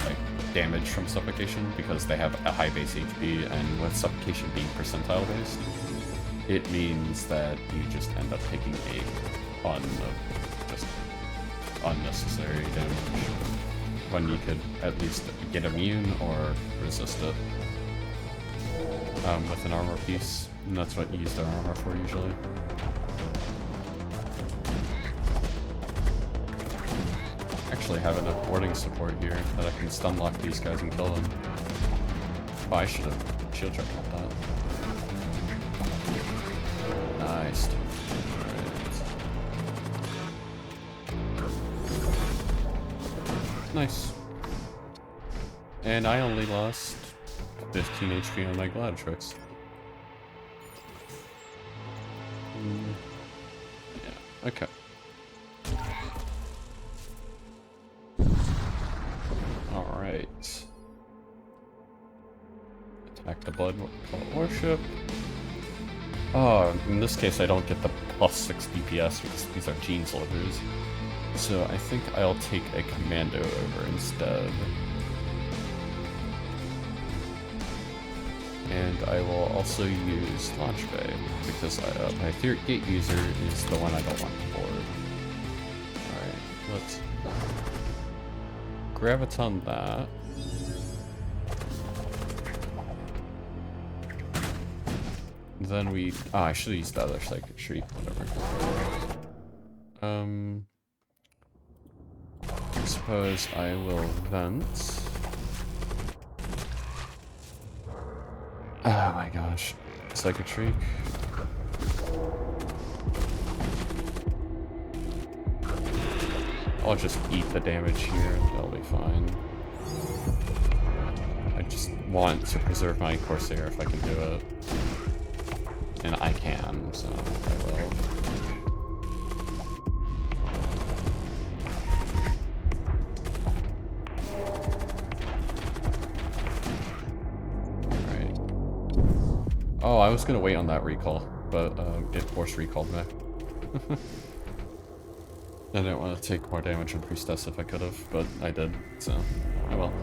like, damage from suffocation because they have a high base HP, and with suffocation being percentile based, it means that you just end up taking a ton of just unnecessary damage when you could at least get immune or resist it with an armor piece, and that's what you use their armor for usually. Actually have enough warding support here that I can stun lock these guys and kill them. Oh, I should have shield checked that. Nice. Right. Nice. And I only lost 15 HP on my Gladiatrix. Yeah, okay. Alright. Attack the Blood Cult Worship. Oh, in this case I don't get the plus 6 DPS because these are Gene Soldiers. So I think I'll take a Commando over instead. And I will also use Launch Bay because my Etheric Gate user is the one I don't want to board. Alright, let's Graviton that. Then we... oh, I should have used the other Psychic Shriek, whatever. I suppose I will vent. Oh my gosh. Psychic Shriek. I'll just eat the damage here, that'll be fine. I just want to preserve my Corsair if I can do it. And I can, so I will. Alright. Oh, I was gonna wait on that recall, but it force recalled me. I didn't want to take more damage on Priestess if I could have, but I did, so oh well.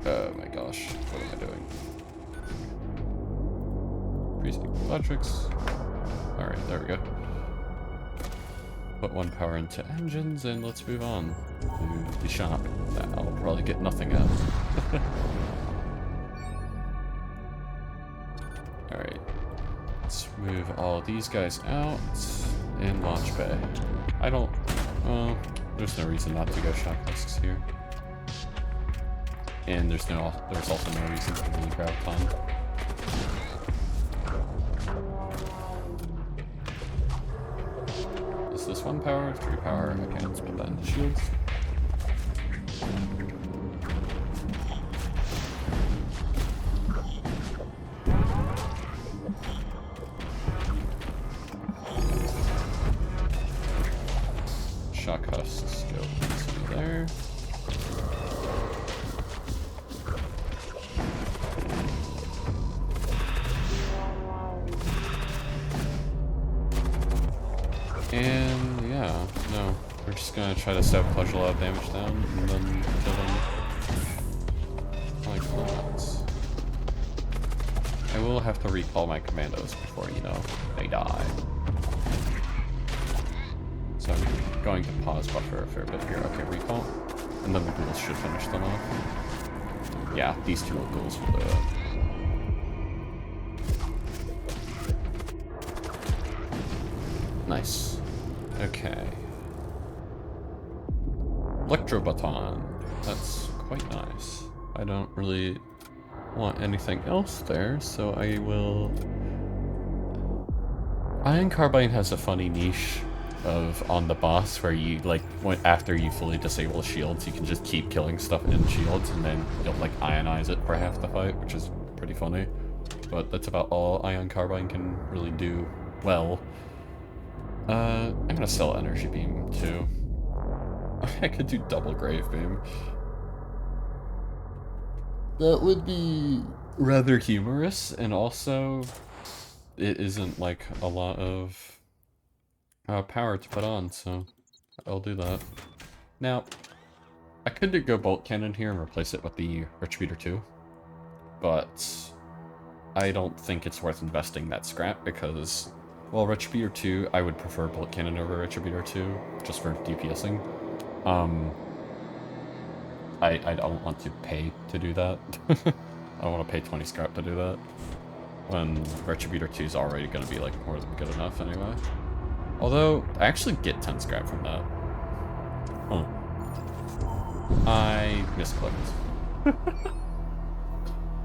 Oh my gosh, what am I doing? Priest Logics. Alright, there we go. Put 1 power into engines, and let's move on to the shop that I'll probably get nothing at. Alright. Let's move all these guys out in launch bay. I don't... well, there's no reason not to go shock husks here. And there's also no reason to really grab Tom. Is this 1 power? 3 power? Okay, let's put that in the shields. Shock husks go into there. And yeah, no, we're just gonna try to sabotage a lot of damage down and then kill them like that. I will have to recall my commandos before, you know, they die. So I'm going to pause buffer a fair bit here. Okay, recall. And then the ghouls should finish them off. Yeah, these 2 ghouls will do it. Nice. Okay. Electro Baton. That's quite nice. I don't really want anything else there, so I will... Ion Carbine has a funny niche of on the boss where you, like, after you fully disable shields, you can just keep killing stuff in shields and then you'll, like, ionize it for half the fight, which is pretty funny. But that's about all Ion Carbine can really do well. I'm gonna sell Energy Beam, too. I could do double Grave Beam. That would be rather humorous, and also it isn't, like, a lot of power to put on, so I'll do that. Now, I could go Bolt Cannon here and replace it with the Retributor 2, but I don't think it's worth investing that scrap because... well, Retributor 2, I would prefer Bolt Cannon over Retributor 2, just for DPSing. I don't want to pay to do that. I don't want to pay 20 scrap to do that. When Retributor 2 is already going to be, like, more than good enough anyway. Although, I actually get 10 scrap from that. Oh. I misclicked.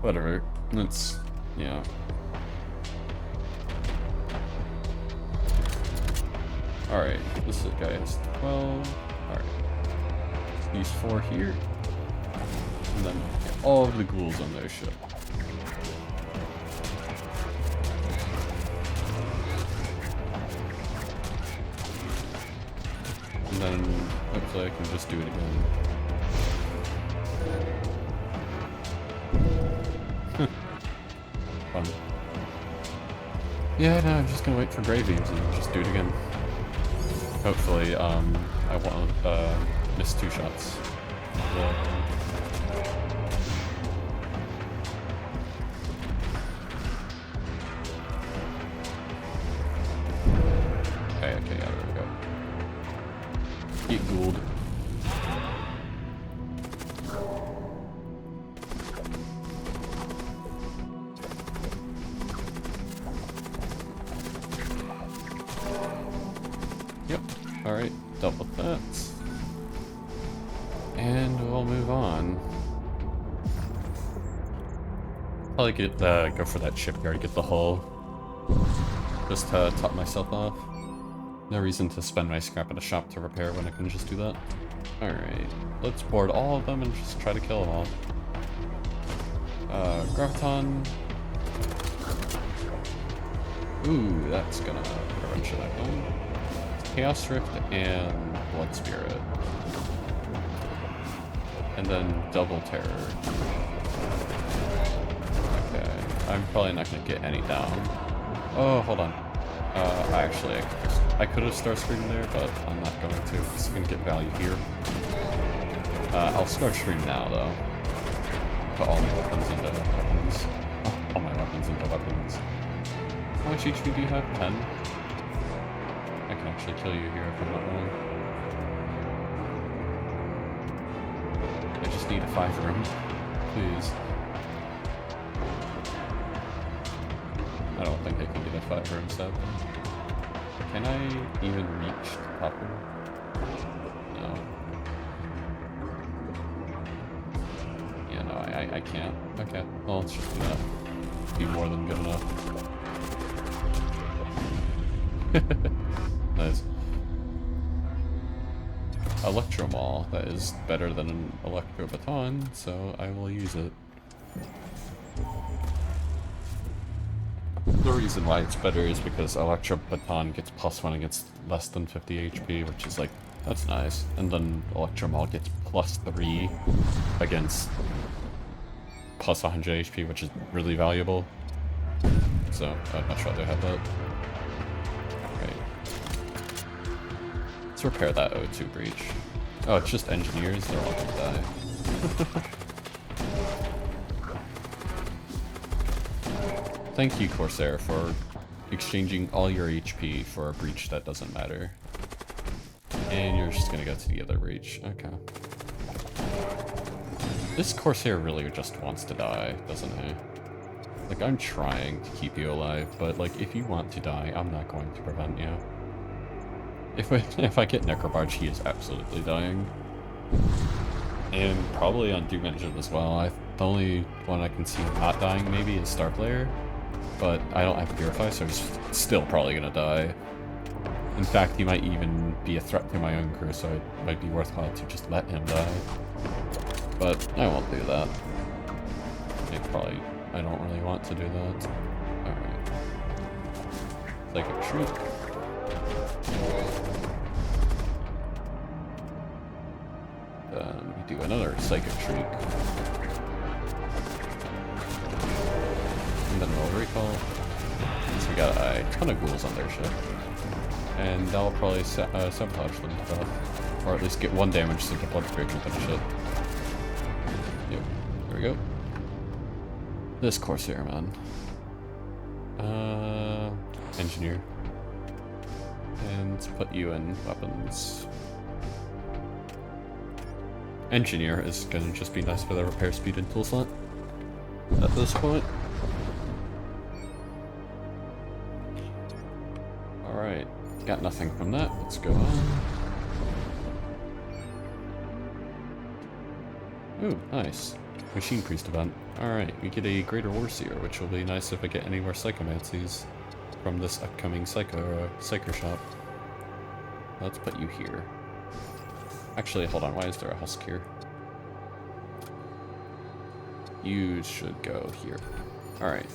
Whatever. It's... yeah. Alright, this guy has 12. Alright. These 4 here. And then all of the ghouls on their ship. And then hopefully I can just do it again. Fun. Yeah, no, I'm just gonna wait for Grave Beams and just do it again. Hopefully, I won't miss 2 shots. Okay, yeah, there we go. Get ghouled. Yep, alright, dealt with that. And we'll move on. Probably get go for that shipyard, get the hull. Just to top myself off. No reason to spend my scrap at a shop to repair when I can just do that. Alright, let's board all of them and just try to kill them all. Graviton. Ooh, that's gonna put a wrench in that one. Chaos Rift and Blood Spirit. And then Double Terror. Okay, I'm probably not gonna get any down. Oh, hold on. I could have Star Scream there, but I'm not going to. It's going to get value here. I'll Star Scream now, though. Put all my weapons into weapons. All my weapons into weapons. How much HP do you have? 10? I can actually kill you here if I'm not wrong. I just need a 5 room. Please. I don't think I can get a 5 room set. Can I even reach the top room? No. Yeah, no, I can't. Okay. Well, it's just gonna be more than good enough. Nice. Electro Maul. That is better than an Electro Baton, so I will use it. The reason why it's better is because Electro Baton gets +1 against less than 50 HP, which is like, that's nice. And then Electro Maul gets +3 against +100 HP, which is really valuable. So I'd much rather have that. Right. Let's repair that O2 breach. Oh, it's just engineers? They're all gonna die. Thank you, Corsair, for exchanging all your HP for a breach that doesn't matter. And you're just gonna go to the other breach. Okay. This Corsair really just wants to die, doesn't he? Like, I'm trying to keep you alive, but like, if you want to die, I'm not going to prevent you. If I get Necrobarge, he is absolutely dying. And probably on Doom Engine as well. The only one I can see him not dying maybe is Starplayer. But I don't have Purify, so he's still probably gonna die. In fact, he might even be a threat to my own crew, so it might be worthwhile to just let him die. But I won't do that. I don't really want to do that. Alright. Psychic Shriek. Then we do another Psychic Shriek. And then we'll recall. So we got a ton of ghouls on their ship. And that'll probably sabotage them to death. Or at least get 1 damage so the blood break can finish it. Yep, there we go. This Corsair, man. Engineer. And put you in weapons. Engineer is gonna just be nice for the repair speed and tool slot at this point. Alright, got nothing from that. Let's go on. Ooh, nice. Machine Priest event. Alright, we get a Greater Warseer, which will be nice if I get any more Psychomancies from this upcoming Psycho shop. Let's put you here. Actually, hold on, why is there a husk here? You should go here. Alright.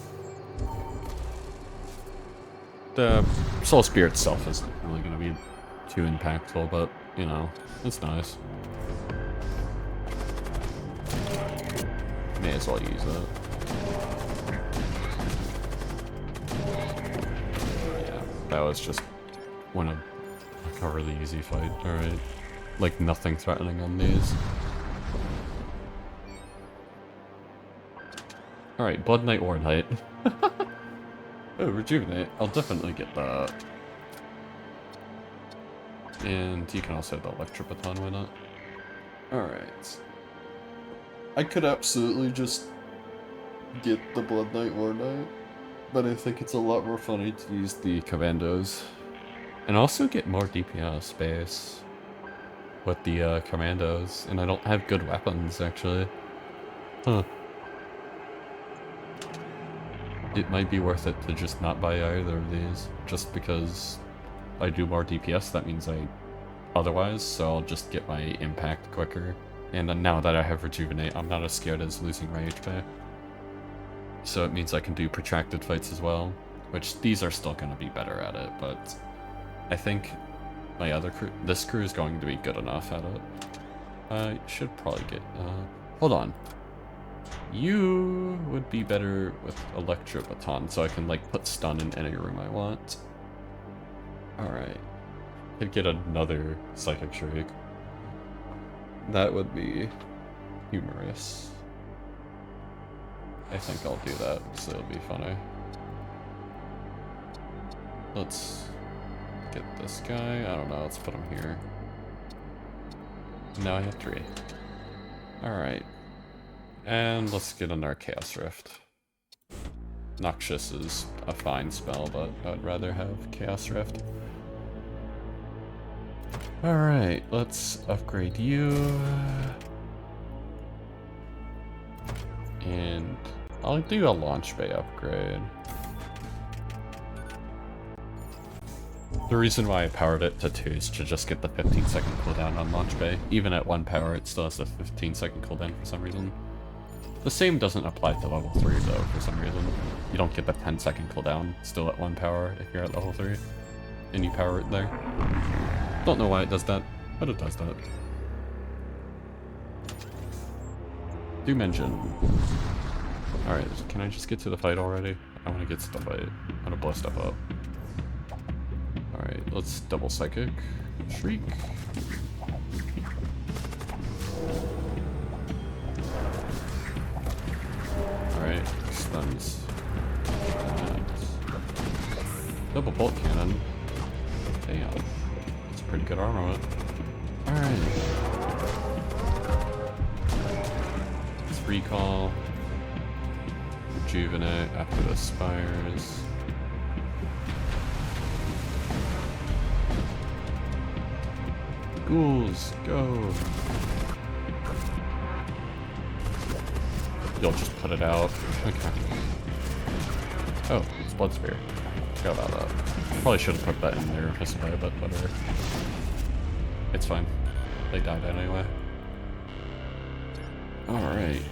The Soul Spear itself isn't really going to be too impactful, but, you know, it's nice. May as well use it. Yeah, that was just like a really easy fight. Alright. Like nothing threatening on these. Alright, Blood Knight, War Knight. Oh, Rejuvenate. I'll definitely get that. And you can also have the Electro Baton, why not? Alright. I could absolutely just get the Blood Knight, War Knight, but I think it's a lot more funny to use the Commandos. And also get more DPS space with the Commandos, and I don't have good weapons, actually. Huh. It might be worth it to just not buy either of these, just because I do more DPS, that means otherwise, so I'll just get my impact quicker. And then now that I have Rejuvenate, I'm not as scared as losing my HP. So it means I can do protracted fights as well, which these are still going to be better at it, but I think my other crew, this crew is going to be good enough at it. I should probably get, hold on. You would be better with Electro Baton, so I can like put stun in any room I want. Alright. Could get another Psychic Shriek. That would be humorous. I think I'll do that, so it'll be funny. Let's get this guy. I don't know, let's put him here. Now I have 3. Alright. And let's get another Chaos Rift. Noxious is a fine spell, but I'd rather have Chaos Rift. Alright, let's upgrade you. And I'll do a launch bay upgrade. The reason why I powered it to 2 is to just get the 15-second cooldown on launch bay. Even at 1 power, it still has a 15-second cooldown for some reason. The same doesn't apply to level 3 though, for some reason. You don't get the 10-second cooldown still at 1 power if you're at level 3. And you power it there. Don't know why it does that, but it does that. Doom Engine. Alright, can I just get to the fight already? I want to get to the fight. I want to blow stuff up. Alright, let's double Psychic. Shriek. Alright, stuns. Double Bolt Cannon. Damn. That's pretty good armor. Alright. Let's recall. Rejuvenate after the spires. Ghouls, go! You'll just put it out. Okay. Oh, it's Blood Spear. Forgot about that. Probably should have put that in there this way, but whatever. It's fine. They died anyway. Alright.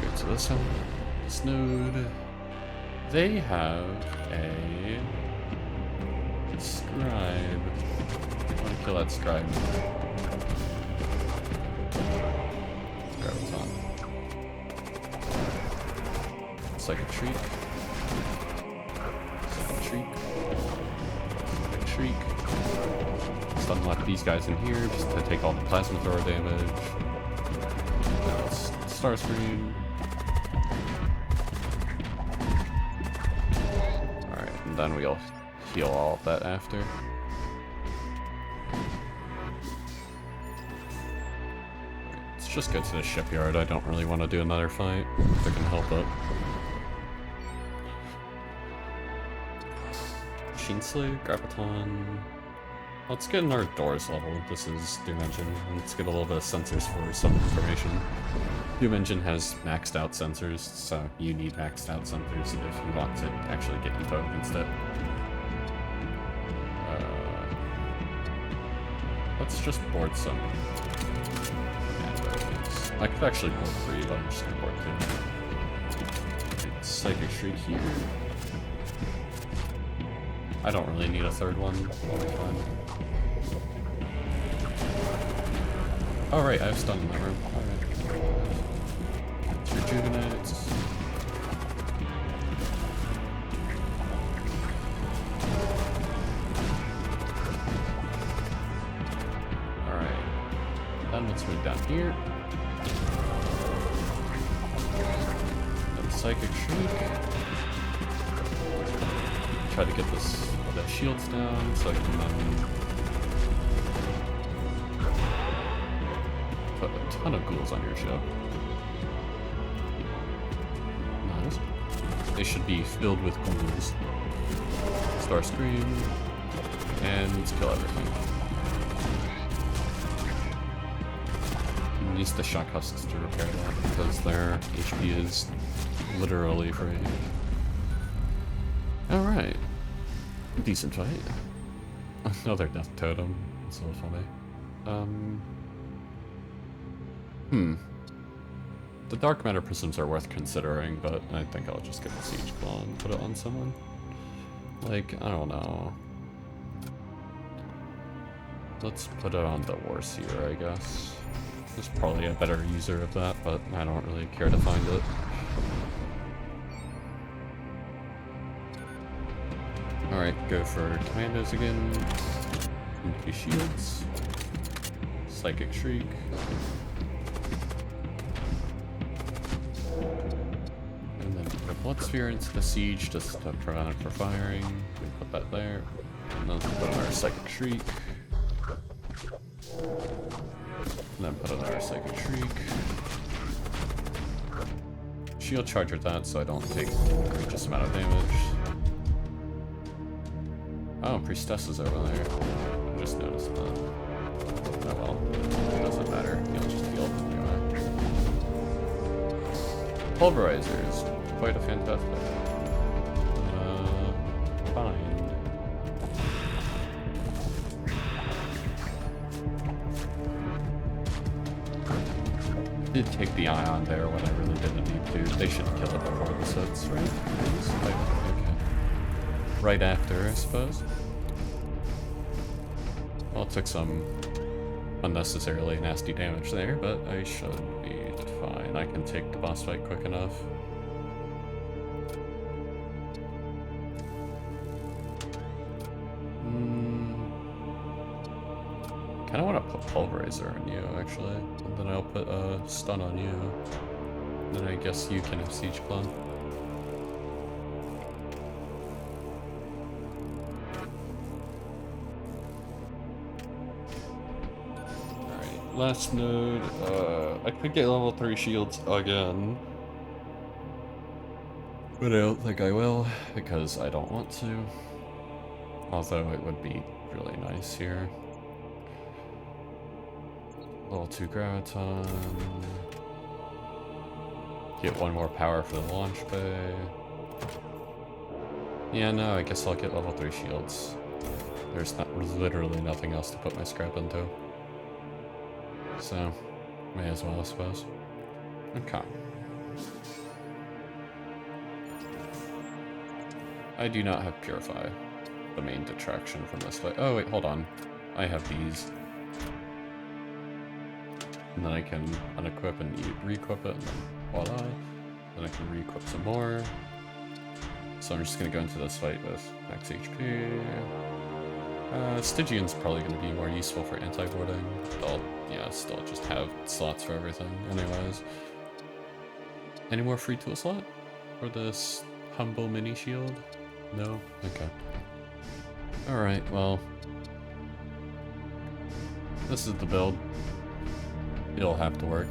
Go to this one. This node. They have a scribe. I want to kill that scribe. Grab what's on. Psychic Shriek. Psychic Shriek. Psychic Shriek. Stun lock these guys in here just to take all the plasma thrower damage. Now it's Starscream. Alright, and then we'll heal all of that after. Let's just go to the shipyard. I don't really want to do another fight if I can help it. Machine Slave, Graviton. Let's get in our doors level. This is Doom Engine. Let's get a little bit of sensors for some information. Doom Engine has maxed out sensors, so you need maxed out sensors if you want to actually get info against it. Let's just board some. I could actually board 3, but I'm just gonna board 2. Psychic Shriek here. I don't really need a third one. I'll be fine. Oh right, I have stun in that room. Alright. Let's rejuvenate. Then let's move down here. Then Psychic Shriek. Try to get the shields down so I can then put a ton of ghouls on your ship. Nice. They should be filled with ghouls. Starscream. And let's kill everything. Needs the shock husks to repair that because their HP is literally free. Alright. Decent fight. Another death totem. It's so funny. The dark matter prisms are worth considering, but I think I'll just get the siege claw and put it on someone. Like, I don't know. Let's put it on the Warseer, I guess. There's probably a better user of that, but I don't really care to find it. Alright, go for commandos again. Infantry shields. Psychic Shriek. And then put a Blood Sphere into the siege just to prevent it from firing. We put that there. And then put another Psychic Shriek. And then put another Psychic Shriek. Shield charger that so I don't take an egregious amount of damage. Oh, Priestess is over there. I just noticed that. Oh well, it doesn't matter. He'll just heal anyway. Pulverizer is quite a fantastic. Fine. Did take the ion there when I really didn't need to. They should kill it before this hits, right? Okay. Right after, I suppose. Well, it took some unnecessarily nasty damage there, but I should be fine. I can take the boss fight quick enough. I kind of want to put Pulverizer on you, actually. And then I'll put a stun on you. And then I guess you can have Siege Clone. Alright, last node. I could get level 3 shields again. But I don't think I will, because I don't want to. Although it would be really nice here. Level 2 Graviton. Get one more power for the launch bay. Yeah, no, I guess I'll get level 3 shields. There's literally nothing else to put my scrap into. So, may as well, I suppose. Okay. I do not have Purify, the main detraction from this fight. Oh, wait, hold on. I have these. And then I can unequip and re-equip it, and then voila. Then I can re-equip some more. So I'm just going to go into this fight with max HP. Stygian's probably going to be more useful for anti-boarding. I'll, yeah, still just have slots for everything anyways. Any more free tool slot for this humble mini shield? No? Okay. Alright, well. This is the build. It'll have to work.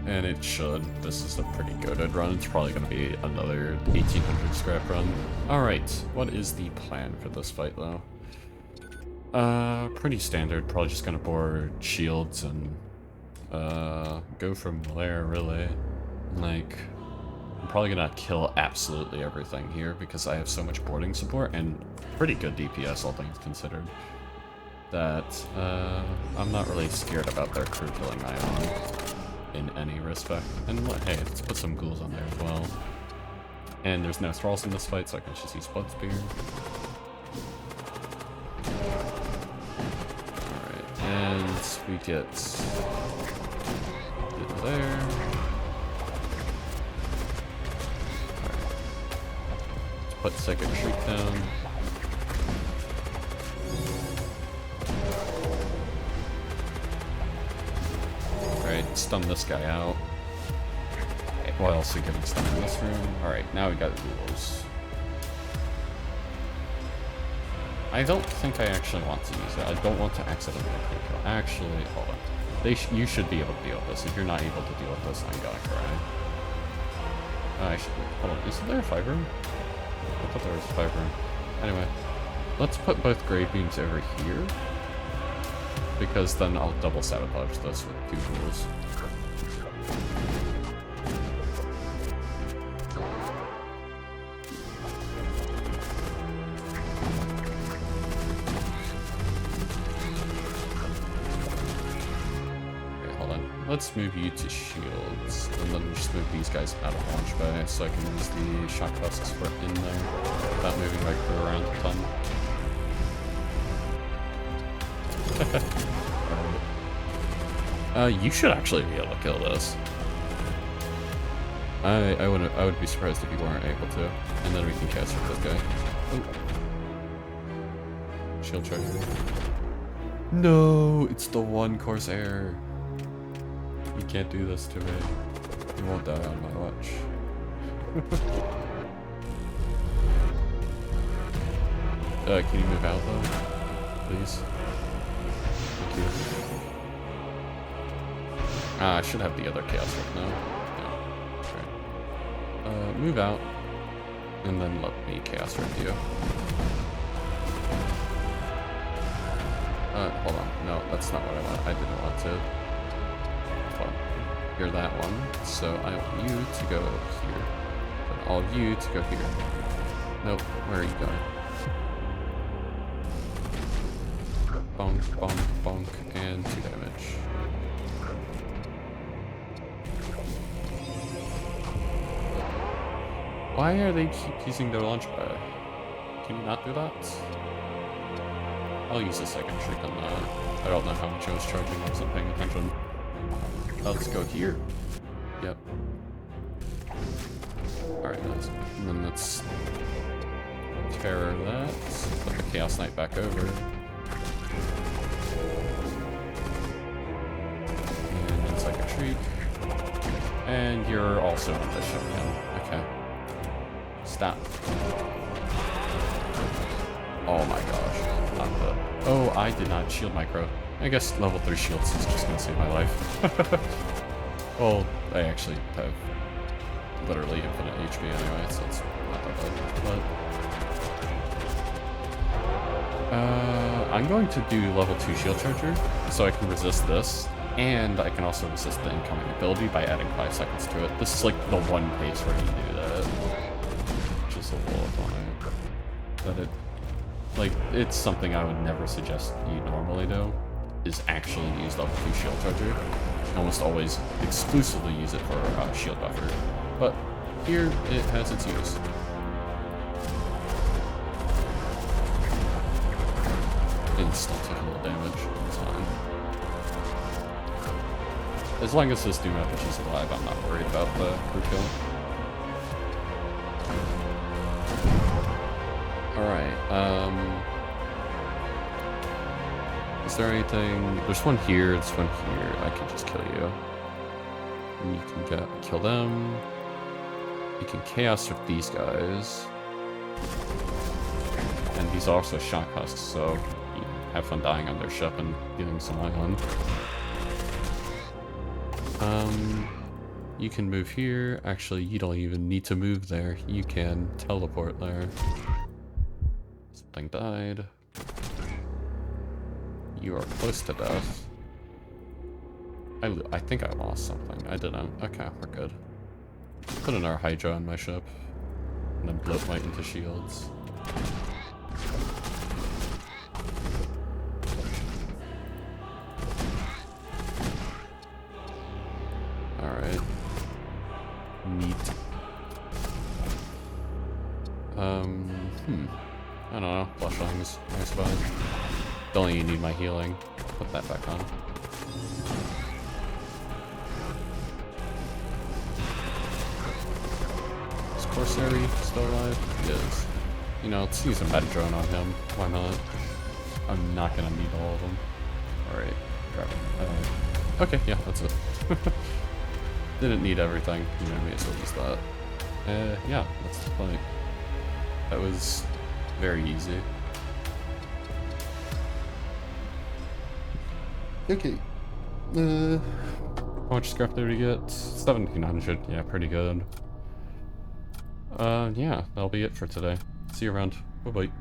And it should. This is a pretty goated run. It's probably going to be another 1800 scrap run. Alright, what is the plan for this fight, though? Pretty standard. Probably just going to board shields and go from there, really. Like, I'm probably going to kill absolutely everything here because I have so much boarding support and pretty good DPS, all things considered. That I'm not really scared about their crew killing Ion in any respect. And hey, let's put some ghouls on there as well. And there's no thralls in this fight, so I can just use Blood Spear. Alright, and we get there. Alright. Let's put Psychic Shriek down. Stun this guy out. Okay, while also getting stunned in this room. Alright, now we got ghouls. I don't think I actually want to use that. I don't want to accidentally kill. Actually, hold on. You should be able to deal with this. If you're not able to deal with this, I'm gonna cry. Hold on. Isn't there a 5 room? I thought there was a 5 room. Anyway, let's put both Grave Beams over here. Because then I'll double sabotage this with 2 ghouls. Okay, hold on. Let's move you to shields, and then just move these guys out of launch bay so I can use the shock husks for in there without moving my crew around a ton. You should actually be able to kill this. I would be surprised if you weren't able to. And then we can cast with this guy. Oh. Shield charger. No, it's the one Corsair. You can't do this to me. You won't die on my watch. Can you move out though? Please? Thank you. I should have the other Chaos Rift now. Yeah. Right. Move out. And then let me Chaos Rift you. Hold on. No, that's not what I want. I didn't want to. Hold on. You're that one. So I want you to go here. And all of you to go here. Nope. Where are you going? Bonk, bonk, bonk, and 2 damage. Why are they keep using their launch pad? Can you not do that? I'll use a second streak on that. I don't know how much I was charging, I wasn't paying attention. Let's go here. Yep. Alright, nice. And then let's terror that. Put the Chaos Knight back over. And then second streak. And you're also on the ship again. Okay. Stop. Oh my gosh. Not the... Oh, I did not shield micro. I guess level 3 shields is just gonna save my life. Well, I actually have literally infinite HP anyway, so it's not that bad. But I'm going to do level 2 shield charger, so I can resist this, and I can also resist the incoming ability by adding 5 seconds to it. This is like the one case where you do that. Which is a little annoying. But it's something I would never suggest you normally do, is actually use level 2 shield charger. Almost always exclusively use it for shield buffer. But here it has its use. It still took a little damage. It's fine. As long as this Doom Epic is alive, I'm not worried about the crew kill. Alright, is there anything? There's one here, there's one here. I can just kill you. And you can kill them. You can Chaos with these guys. And these are also shock husks, so you have fun dying on their ship and getting some island. You can move here. Actually, you don't even need to move there. You can teleport there. Something died. You are close to death. I think I lost something. I didn't. Okay, we're good. Put another Hydra on my ship. And then bloat right into shields. Alright. Neat. I don't know. Fleshings, I suppose. Don't even need my healing. Put that back on. Is Corsair still alive? He is. You know, let's use a med drone on him. Why not? I'm not gonna need all of them. Alright, grab it. Okay, yeah, that's it. Didn't need everything. You know, may as well use that. Yeah, that's the point. That was very easy. Okay. How much scrap did we get? 1700. Yeah, pretty good. Yeah, that'll be it for today. See you around. Bye-bye.